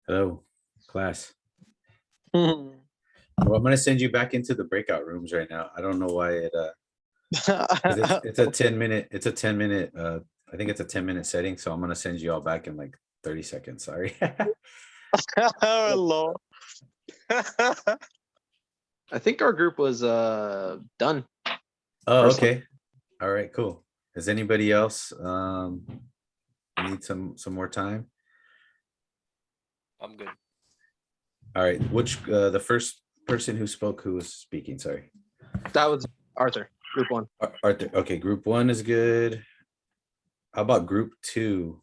Hello, class.
Hmm.
Well, I'm gonna send you back into the breakout rooms right now. I don't know why it 'cause it's a 10-minute, it's a 10-minute, I think it's a 10-minute setting, so I'm gonna send you all back in like 30 seconds. Sorry.
Hello.
I think our group was done.
Oh,
Personally.
okay. All right, cool. Does anybody else need some more time?
I'm good.
All right, which the first person who spoke, who was speaking, sorry.
That was Arthur, group one.
Arthur, okay, group one is good. How about group two?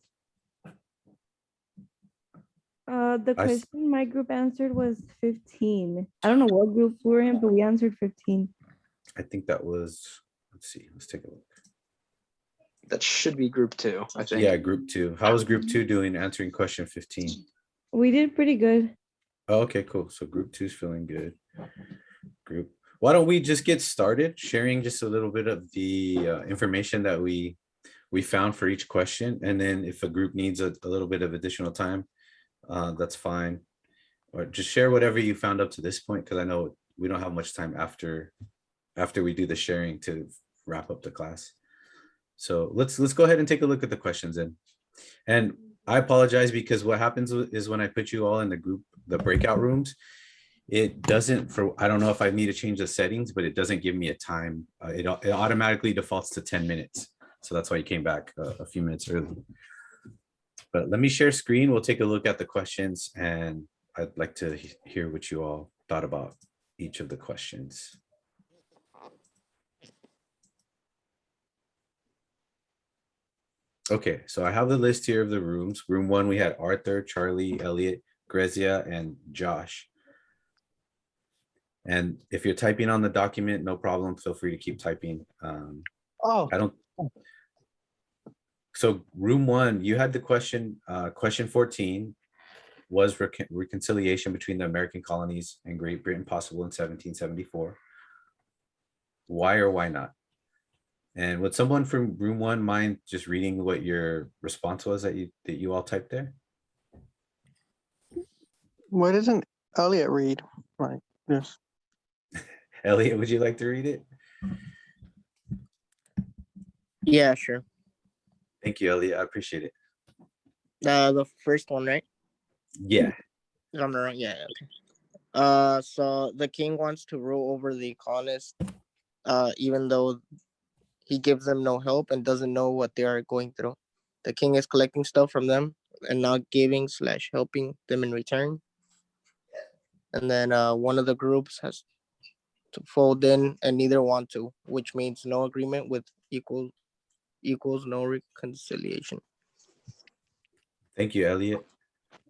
The
I s-
question my group answered was 15. I don't know what group we were in, but we answered 15.
I think that was, let's see, let's take a look.
That should be group 2, I think.
Yeah, group 2. How was group 2 doing answering question 15?
We did pretty good.
Oh, okay, cool. So group 2 is feeling good. Group, why don't we just get started sharing just a little bit of the information that we found for each question, and then if a group needs a little bit of additional time, that's fine. Or just share whatever you found up to this point, because I know we don't have much time after we do the sharing to wrap up the class. So let's go ahead and take a look at the questions in. And I apologize, because what happens is when I put you all in the group, the breakout rooms, it doesn't, I don't know if I need to change the settings, but it doesn't give me a time. It automatically defaults to 10 minutes. So that's why you came back a few minutes early. But let me share screen. We'll take a look at the questions, and I'd like to hear what you all thought about each of the questions. Okay, so I have the list here of the rooms. Room 1, we had Arthur, Charlie, Elliot, Grezia, and Josh. And if you're typing on the document, no problem. Feel free to keep typing.
Oh,
I don't. So room 1, you had the question, question 14, was reconciliation between the American colonies and Great Britain possible in 1774? Why or why not? And would someone from room 1 mind just reading what your response was that you all typed there?
why doesn't Elliot read like this?
Elliot, would you like to read it?
Yeah, sure.
Thank you, Elliot. I appreciate it.
The first one, right?
Yeah.
Is on the right? Yeah, okay. So the king wants to rule over the colonists, even though he gives them no help and doesn't know what they are going through. The king is collecting stuff from them and not giving / helping them in return. And then one of the groups has to fold in and neither want to, which means no agreement with equals no reconciliation.
Thank you, Elliot.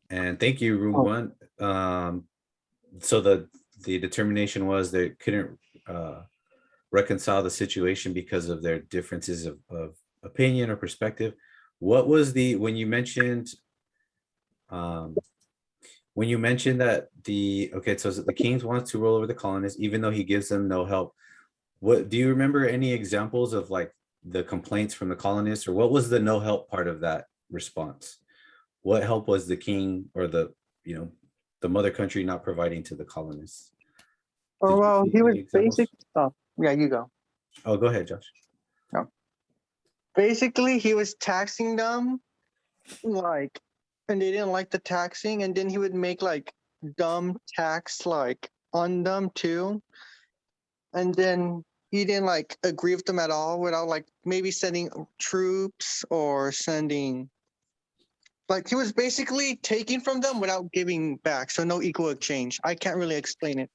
And thank you, room 1. So the determination was they couldn't reconcile the situation because of their differences of opinion or perspective. What was when you mentioned that okay, so the king wants to roll over the colonists even though he gives them no help? What do you remember any examples of like the complaints from the colonists, or what was the no help part of that response? What help was the king or the mother country not providing to the colonists?
Oh, well, he was basic. Oh, yeah, you go.
Oh, go ahead, Josh.
No. Basically, he was taxing them, like, and they didn't like the taxing, and then he would make like dumb tax like on them too, and then he didn't like agree with them at all without like maybe sending troops or sending. Like he was basically taking from them without giving back, so no equal exchange. I can't really explain it.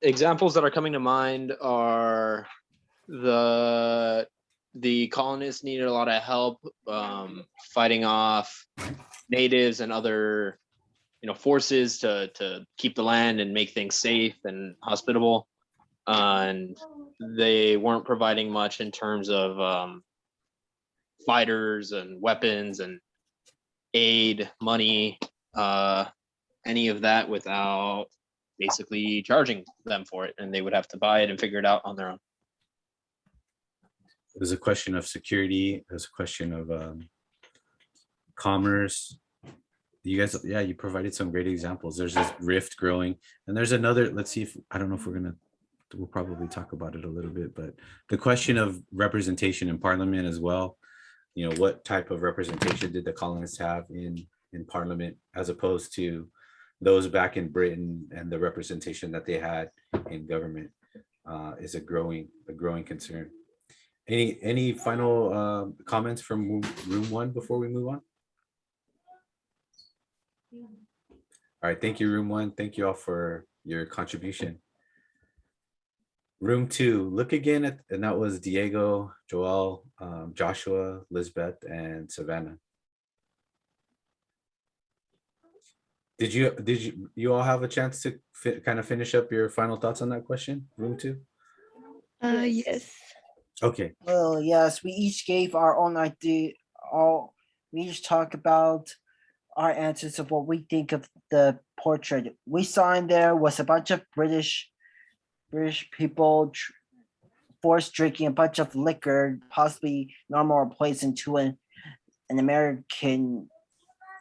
Examples that are coming to mind are the colonists needed a lot of help fighting off natives and other forces to keep the land and make things safe and hospitable, and they weren't providing much in terms of fighters and weapons and aid, money, any of that, without basically charging them for it, and they would have to buy it and figure it out on their own.
It was a question of security. It was a question of commerce. You guys, yeah, you provided some great examples. There's this rift growing, and there's another. Let's see if I don't know if we'll probably talk about it a little bit, but the question of representation in parliament as well. What type of representation did the colonists have in parliament as opposed to those back in Britain, and the representation that they had in government is a growing concern. Any final comments from room 1 before we move on? All right, thank you, room 1. Thank you all for your contribution. Room 2, look again at, and that was Diego, Joel, Joshua, Lisbeth, and Savannah. Did you all have a chance to kind of finish up your final thoughts on that question, room two?
Yes.
Okay,
Well, yes, we each gave our own idea. All we each talk about our answers of what we think of the portrait. We saw in there was a bunch of British people forced drinking a bunch of liquor, possibly normal or poison, to an American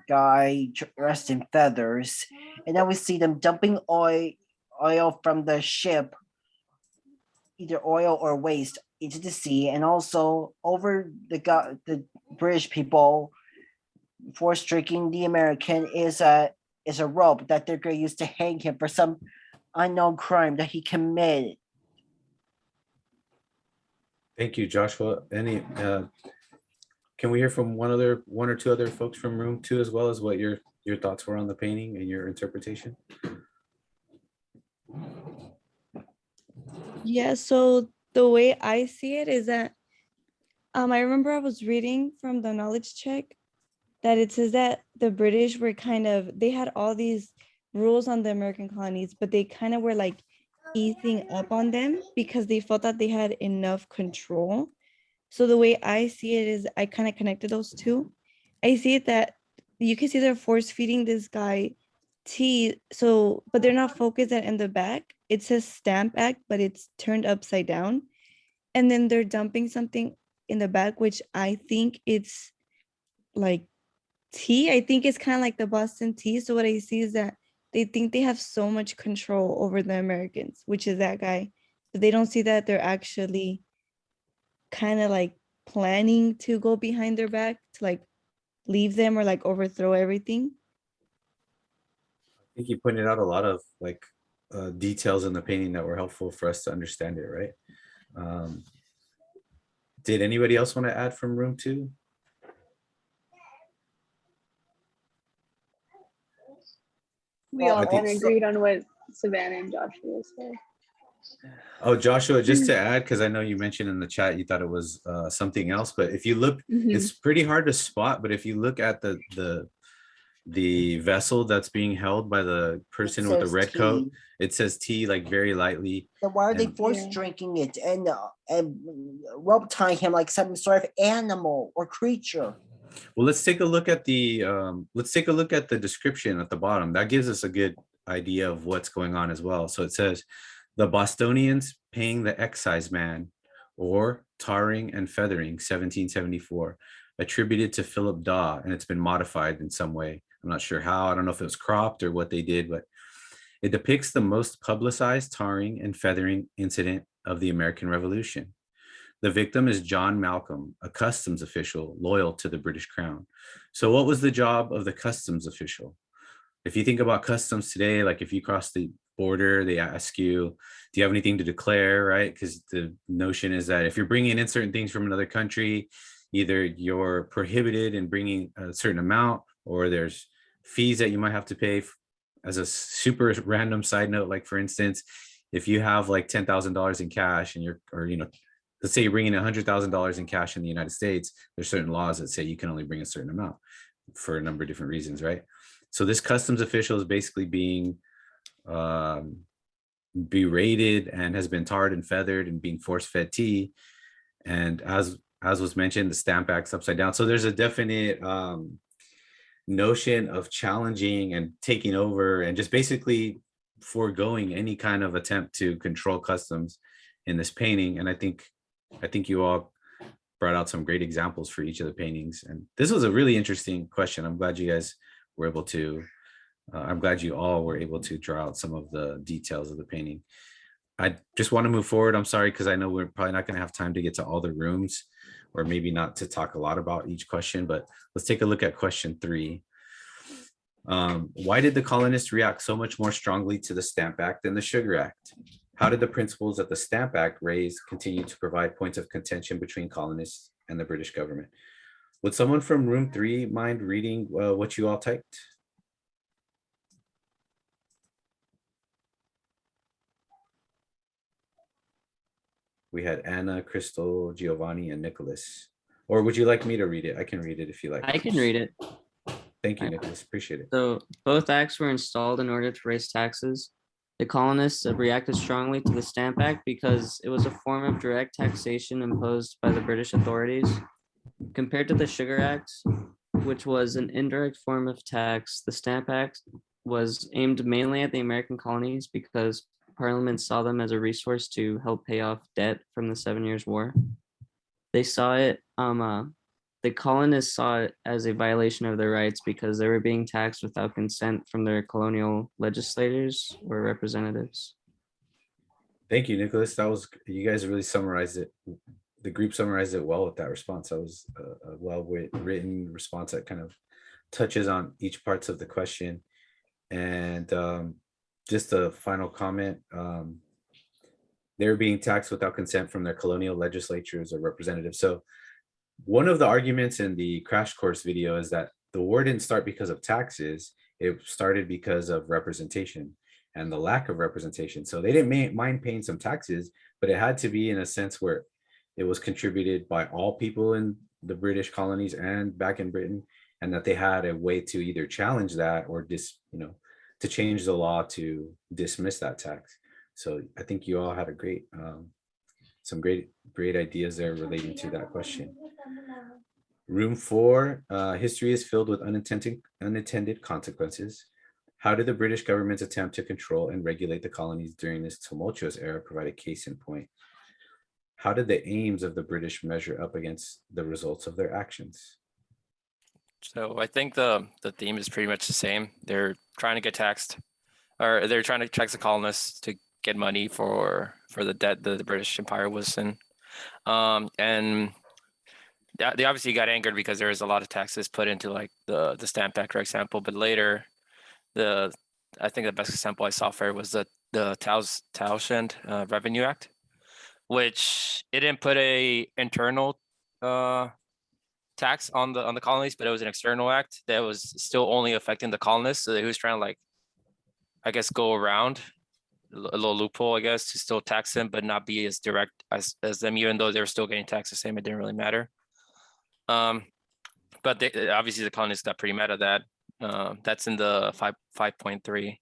guy dressed in feathers, and then we see them dumping oil from the ship, either oil or waste, into the sea, and also over the British people forced drinking the American is a rope that they're going to use to hang him for some unknown crime that he committed.
thank you, Joshua. Any, can we hear from one or two other folks from room two, as well as what your thoughts were on the painting and your interpretation?
Yeah, so the way I see it is that I remember I was reading from the knowledge check that it says that the British were they had all these rules on the American colonies, but they kind of were like easing up on them because they felt that they had enough control. So the way I see it is I kind of connected those two. I see it that you can see they're force feeding this guy tea. So, but they're not focused that in the back. It says Stamp Act, but it's turned upside down. And then they're dumping something in the back, which I think it's like tea. I think it's kind of like the Boston tea. So what I see is that they think they have so much control over the Americans, which is that guy. But they don't see that they're actually kind of like planning to go behind their back to like leave them or like overthrow everything.
I think you pointed out a lot of like details in the painting that were helpful for us to understand it, right? Did anybody else want to add from room two?
We all
I think-
kind of agreed on what Savannah and Joshua said.
Oh, Joshua, just to add, because I know you mentioned in the chat you thought it was something else, but if you look, it's pretty hard to spot. But if you look at the vessel that's being held by the person with the
says
red coat,
tea.
it says tea like very lightly.
Then why are they
And-
force
Yeah.
drinking it and rope tying him like some sort of animal or creature?
Well, let's take a look at the description at the bottom. That gives us a good idea of what's going on as well. So it says the Bostonians paying the excise man, or tarring and feathering, 1774, attributed to Philip Daw, and it's been modified in some way. I'm not sure how. I don't know if it was cropped or what they did, but it depicts the most publicized tarring and feathering incident of the American Revolution. The victim is John Malcolm, a customs official loyal to the British Crown. So what was the job of the customs official? If you think about customs today, like if you cross the border, they ask you, do you have anything to declare, right? Because the notion is that if you're bringing in certain things from another country, either you're prohibited in bringing a certain amount, or there's fees that you might have to pay. As a super random side note, like for instance, if you have like $10,000 in cash and let's say you're bringing $100,000 in cash in the United States, there's certain laws that say you can only bring a certain amount for a number of different reasons, right? So this customs official is basically being berated and has been tarred and feathered and being force fed tea. And as was mentioned, the Stamp Act's upside down. So there's a definite notion of challenging and taking over and just basically foregoing any kind of attempt to control customs in this painting. And I think you all brought out some great examples for each of the paintings. And this was a really interesting question. I'm glad you guys were able to, I'm glad you all were able to draw out some of the details of the painting. I just want to move forward. I'm sorry, because I know we're probably not going to have time to get to all the rooms, or maybe not to talk a lot about each question, but let's take a look at question 3. Why did the colonists react so much more strongly to the Stamp Act than the Sugar Act? How did the principles that the Stamp Act raised continue to provide points of contention between colonists and the British government? Would someone from room 3 mind reading what you all typed? We had Anna, Crystal, Giovanni, and Nicholas. Or would you like me to read it? I can read it if you like.
I can read it.
Thank you,
Right.
Nicholas. Appreciate it.
So both acts were installed in order to raise taxes. The colonists reacted strongly to the Stamp Act because it was a form of direct taxation imposed by the British authorities. Compared to the Sugar Act, which was an indirect form of tax, the Stamp Act was aimed mainly at the American colonies because Parliament saw them as a resource to help pay off debt from the 7 Years' War. They saw it, the colonists saw it as a violation of their rights because they were being taxed without consent from their colonial legislators or representatives.
Thank you, Nicholas. You guys really summarized it. The group summarized it well with that response. That was a well-written response that kind of touches on each parts of the question. And just a final comment. They were being taxed without consent from their colonial legislatures or representatives. So one of the arguments in the crash course video is that the war didn't start because of taxes. It started because of representation and the lack of representation. So they didn't mind paying some taxes, but it had to be in a sense where it was contributed by all people in the British colonies and back in Britain, and that they had a way to either challenge that or to change the law to dismiss that tax. So I think you all had some great ideas there relating to that question. Room 4, history is filled with unintended consequences. How did the British government's attempt to control and regulate the colonies during this tumultuous era provide a case in point? How did the aims of the British measure up against the results of their actions?
So I think the theme is pretty much the same. They're trying to get taxed, or they're trying to tax the colonists to get money for the debt that the British Empire was in. And they obviously got angered because there was a lot of taxes put into like the Stamp Act, for example. But later, I think the best example I saw for it was the Townshend Revenue Act, which it didn't put a internal tax on the colonies, but it was an external act that was still only affecting the colonists. So he was trying to, like, I guess, go around a little loophole, I guess, to still tax them, but not be as direct as them, even though they were still getting taxed the same. It didn't really matter. But obviously the colonists got pretty mad at that. That's in the 5.3.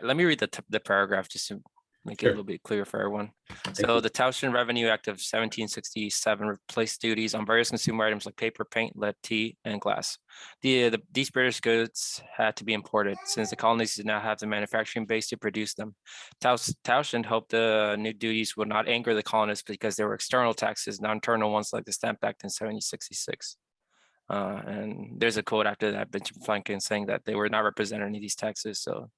Let me read the paragraph just to make it a little bit clearer for everyone. So the Townshend Revenue Act of 1767 replaced duties on various consumer items like paper, paint, lead, tea, and glass. These British goods had to be imported since the colonies did not have the manufacturing base to produce them. Townshend hoped the new duties would not anger the colonists because there were external taxes, not internal ones like the Stamp Act in 1766. And there's a quote after that, Benjamin Franklin, saying that they were not representing any of these taxes. So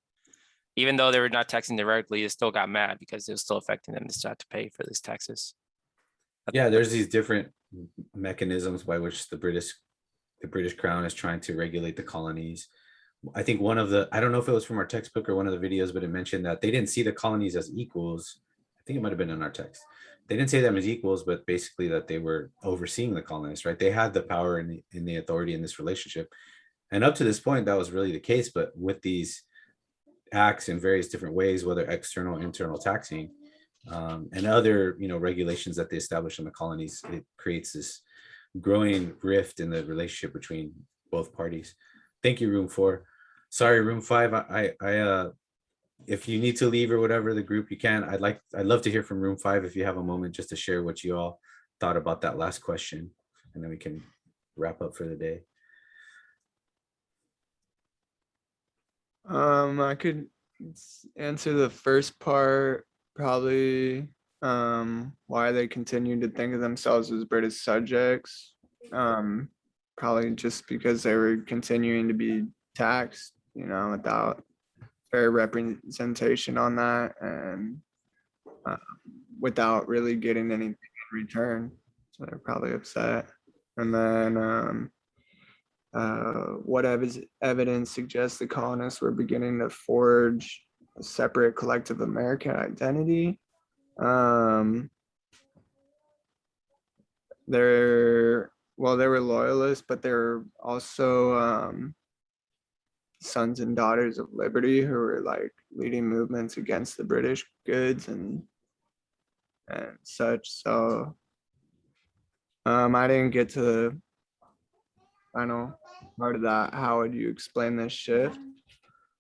even though they were not taxing directly, they still got mad because it was still affecting them. They still had to pay for these taxes.
Yeah, there's these different mechanisms by which the British Crown is trying to regulate the colonies. I think I don't know if it was from our textbook or one of the videos, but it mentioned that they didn't see the colonies as equals. I think it might have been in our text. They didn't say them as equals, but basically that they were overseeing the colonists, right? They had the power and the authority in this relationship. And up to this point, that was really the case. But with these acts in various different ways, whether external, internal taxing, and other regulations that they establish in the colonies, it creates this growing rift in the relationship between both parties. Thank you, Room 4. Sorry, Room 5. I if you need to leave or whatever the group, you can. I'd love to hear from Room 5 if you have a moment just to share what you all thought about that last question, and then we can wrap up for the day.
I could answer the first part, probably why they continue to think of themselves as British subjects. Probably just because they were continuing to be taxed, without fair representation on that, and without really getting anything in return. So they're probably upset. And then what evidence suggests the colonists were beginning to forge a separate collective American identity? They were loyalists, but they were also sons and daughters of liberty who were like leading movements against the British goods and such. So I didn't get to final part of that. How would you explain this shift?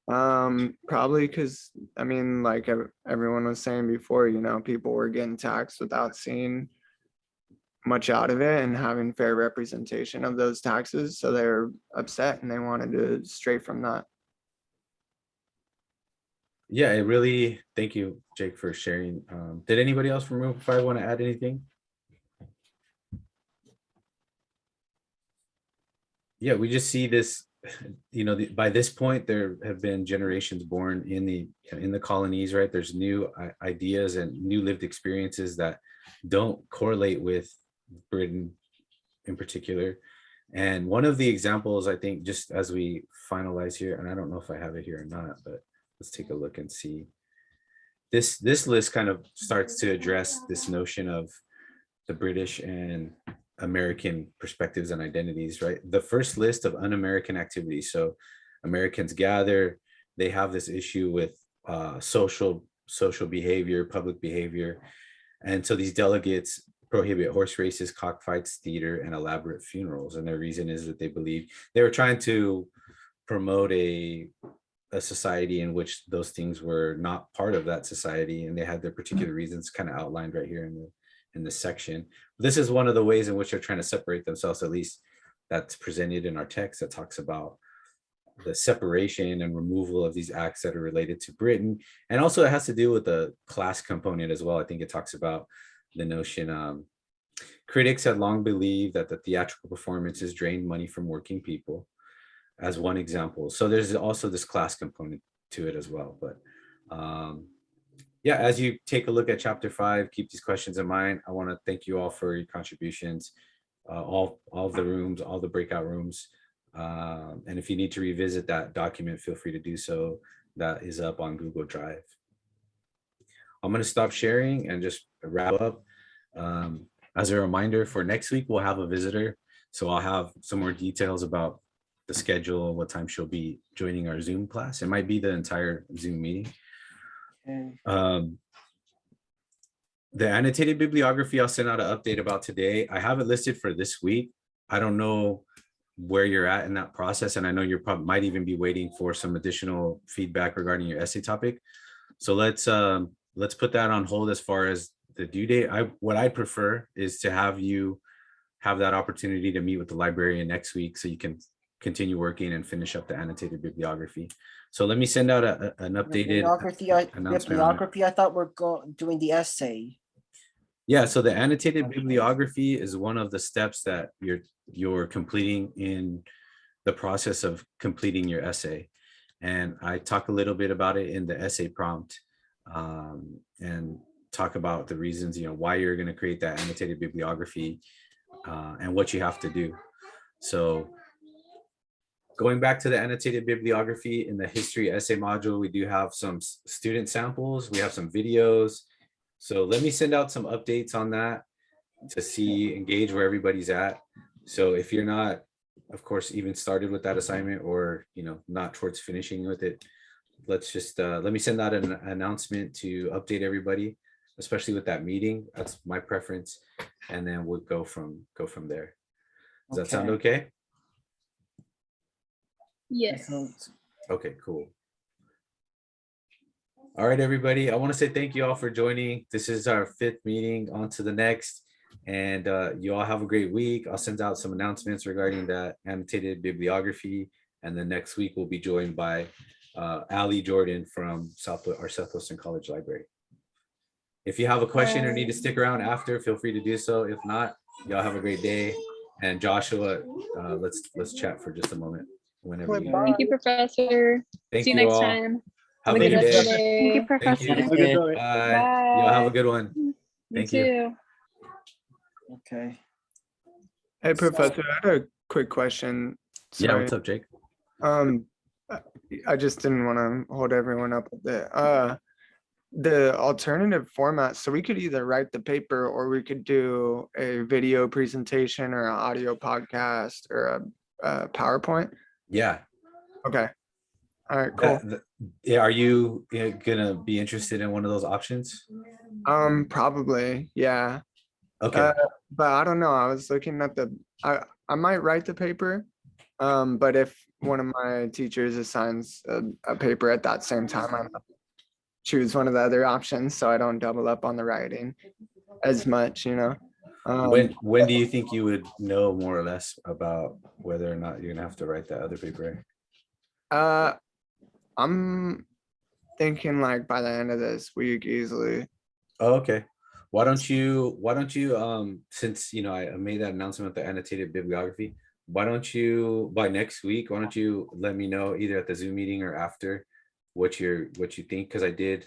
Probably because I mean, like everyone was saying before, you know, people were getting taxed without seeing much out of it and having fair representation of those taxes. So they were upset and they wanted to stray from that.
Yeah, it really, thank you, Jake, for sharing. Did anybody else from Room 5 want to add anything? Yeah, we just see this, you know, by this point, there have been generations born in the colonies, right? There's new ideas and new lived experiences that don't correlate with Britain in particular. And one of the examples, I think, just as we finalize here, and I don't know if I have it here or not, but let's take a look and see. This list kind of starts to address this notion of the British and American perspectives and identities, right? The first list of un-American activities. So Americans gather, they have this issue with social behavior, public behavior. And so these delegates prohibit horse races, cockfights, theater, and elaborate funerals. And their reason is that they believe they were trying to promote a society in which those things were not part of that society. And they had their particular reasons kind of outlined right here in this section. This is one of the ways in which they're trying to separate themselves, at least that's presented in our text that talks about the separation and removal of these acts that are related to Britain. And also it has to do with the class component as well. I think it talks about the notion, critics had long believed that the theatrical performances drained money from working people as one example. So there's also this class component to it as well. But yeah, as you take a look at chapter 5, keep these questions in mind. I want to thank you all for your contributions, all of the rooms, all the breakout rooms. And if you need to revisit that document, feel free to do so. That is up on Google Drive. I'm going to stop sharing and just wrap up. As a reminder, for next week, we'll have a visitor. So I'll have some more details about the schedule and what time she'll be joining our Zoom class. It might be the entire Zoom meeting. The annotated bibliography, I'll send out an update about today. I have it listed for this week. I don't know where you're at in that process. And I know you probably might even be waiting for some additional feedback regarding your essay topic. So let's put that on hold as far as the due date. What I prefer is to have you have that opportunity to meet with the librarian next week so you can continue working and finish up the annotated bibliography. So let me send out an updated
bibliography. I thought we're doing the essay.
Yeah, so the annotated bibliography is one of the steps that you're completing in the process of completing your essay. And I talk a little bit about it in the essay prompt, and talk about the reasons, why you're going to create that annotated bibliography, and what you have to do. So going back to the annotated bibliography in the history essay module, we do have some student samples. We have some videos. So let me send out some updates on that to engage where everybody's at. So if you're not, of course, even started with that assignment or, not towards finishing with it, let's just, let me send out an announcement to update everybody, especially with that meeting. That's my preference. And then we'll go from there. Does that sound okay?
Yes.
Okay, cool. All right, everybody. I want to say thank you all for joining. This is our 5th meeting. On to the next. And you all have a great week. I'll send out some announcements regarding that annotated bibliography. And then next week, we'll be joined by Ali Jordan from our Southwestern College Library. If you have a question or need to stick around after, feel free to do so. If not, y'all have a great day. And Joshua, let's chat for just a moment. Whenever you.
Thank you, Professor.
Thank
See you
you
next
all.
time.
Have
Have
a
a good
good
rest of
day.
the day.
Thank you,
Thank you.
Professor.
Bye. Y'all have a good one.
You
Thank you.
too.
Okay.
Hey, Professor, I had a quick question.
Yeah,
Sorry.
what's up, Jake?
I just didn't want to hold everyone up with it. The alternative format, so we could either write the paper or we could do a video presentation or an audio podcast or a PowerPoint.
Yeah.
Okay. All right, cool.
Yeah, are you gonna be interested in one of those options?
Probably, yeah.
Okay.
But I don't know. I was looking at I might write the paper, But if one of my teachers assigns a paper at that same time, I'm choose one of the other options so I don't double up on the writing as much, you know.
When do you think you would know more or less about whether or not you're gonna have to write that other paper?
I'm thinking like by the end of this week easily.
Oh, okay. Why don't you, since, I made that announcement with the annotated bibliography, why don't you, by next week, why don't you let me know either at the Zoom meeting or after what you think? Because I did,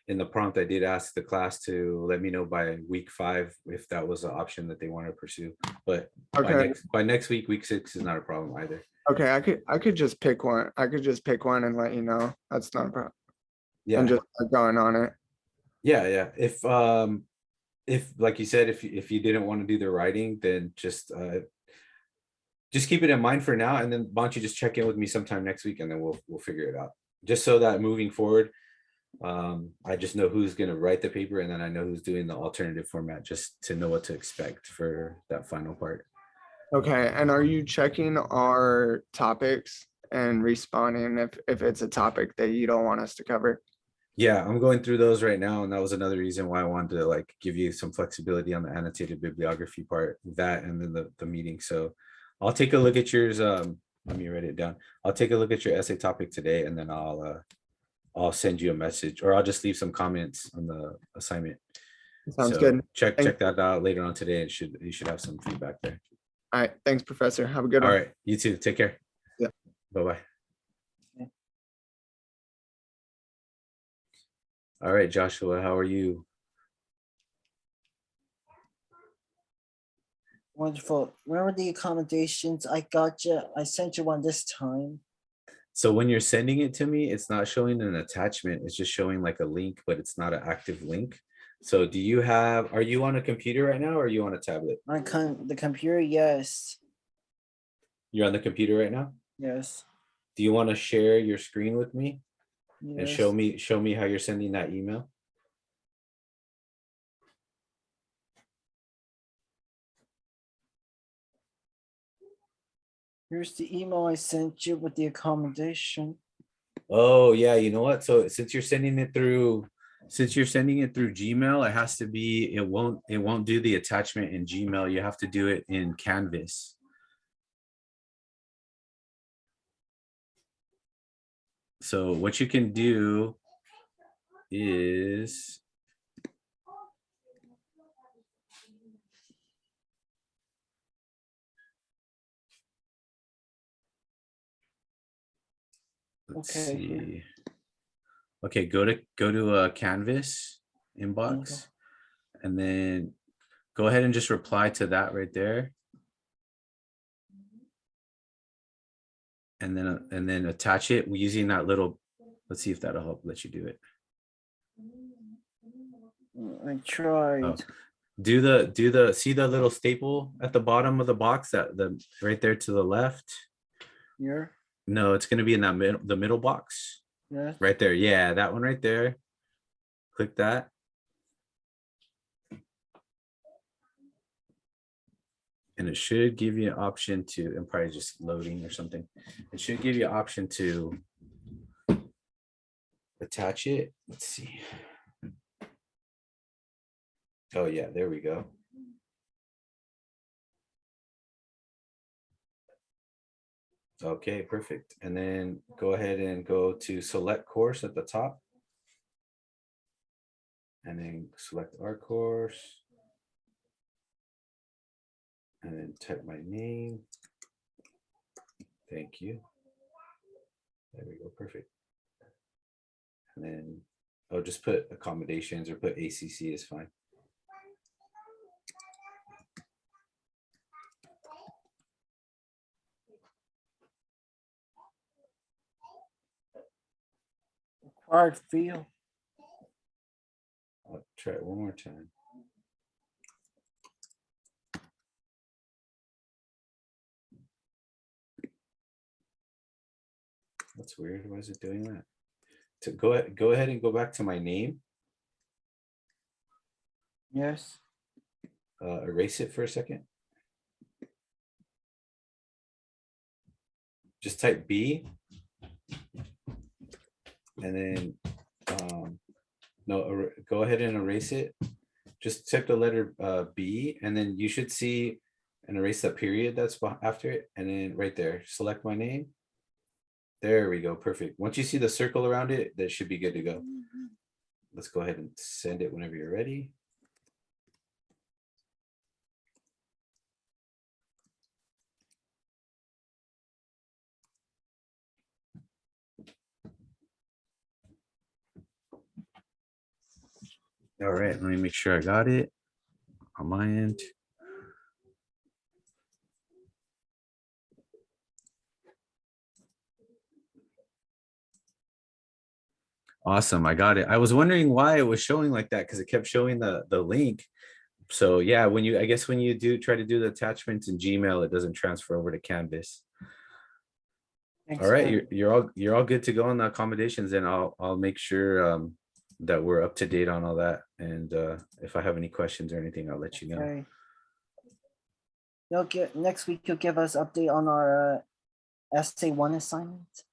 in the prompt, I did ask the class to let me know by week 5 if that was an option that they want to pursue. But
Okay.
by next week, week 6 is not a problem either.
Okay, I could just pick one. I could just pick one and let you know. That's not a problem.
Yeah.
And just going on it.
Yeah. If like you said, if you didn't want to do the writing, then just keep it in mind for now, and then why don't you just check in with me sometime next week, and then we'll figure it out. Just so that moving forward, I just know who's going to write the paper, and then I know who's doing the alternative format, just to know what to expect for that final part.
Okay, and are you checking our topics and responding if it's a topic that you don't want us to cover?
Yeah, I'm going through those right now, and that was another reason why I wanted to like give you some flexibility on the annotated bibliography part, that and then the meeting. So I'll take a look at yours. Let me write it down. I'll take a look at your essay topic today, and then I'll send you a message, or I'll just leave some comments on the assignment.
Sounds
So
good.
Check that out later on today, and you should have some feedback there.
All right, thanks, Professor. Have a good
All
one.
right, you too. Take care.
Yeah.
Bye-bye. All right, Joshua, how are you?
Wonderful. Remember the accommodations? I got you. I sent you one this time.
So when you're sending it to me, it's not showing an attachment. It's just showing like a link, but it's not an active link. So are you on a computer right now, or are you on a tablet?
The computer, yes.
You're on the computer right now?
Yes.
Do you want to share your screen with me and
Yes.
show me how you're sending that email?
Here's the email I sent you with the accommodation.
Oh yeah, you know what? So since you're sending it through Gmail, it has to be, it won't do the attachment in Gmail. You have to do it in Canvas. So what you can do is let's see. Okay, go to a Canvas inbox, and then go ahead and just reply to that right there. And then attach it using that little, let's see if that'll help let you do it.
I tried.
Oh. See the little staple at the bottom of the box, right there to the left?
Here?
No, it's gonna be in the middle box.
Yes.
Right there. Yeah, that one right there. Click that. And it should give you an option to, I'm probably just loading or something. It should give you an option to attach it. Let's see. Oh yeah, there we go. Okay, perfect. And then go ahead and go to select course at the top. And then select our course. And then type my name. Thank you. There we go, perfect. And then I'll just put accommodations or put ACC is fine.
Required field.
I'll try it one more time. That's weird. Why is it doing that? So go ahead and go back to my name.
Yes.
Erase it for a second. just type B. And then, no, go ahead and erase it. Just type the letter B, and then you should see and erase that period that's after it. And then right there, select my name. There we go, perfect. Once you see the circle around it, that should be good to go. Let's go ahead and send it whenever you're ready. All right, let me make sure I got it on my end. Awesome, I got it. I was wondering why it was showing like that because it kept showing the link. So yeah, when you, I guess when you do try to do the attachments in Gmail, it doesn't transfer over to Canvas.
Thanks,
All right,
man.
you're all good to go on the accommodations, and I'll make sure that we're up to date on all that. And if I have any questions or anything, I'll let you know.
Okay. You'll get next week. You'll give us update on our SA1 assignment.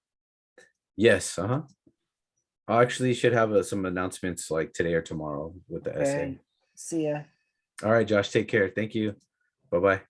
Yes, I actually should have some announcements like today or tomorrow with the essay.
Okay. See ya.
All right, Josh, take care. Thank you. Bye-bye.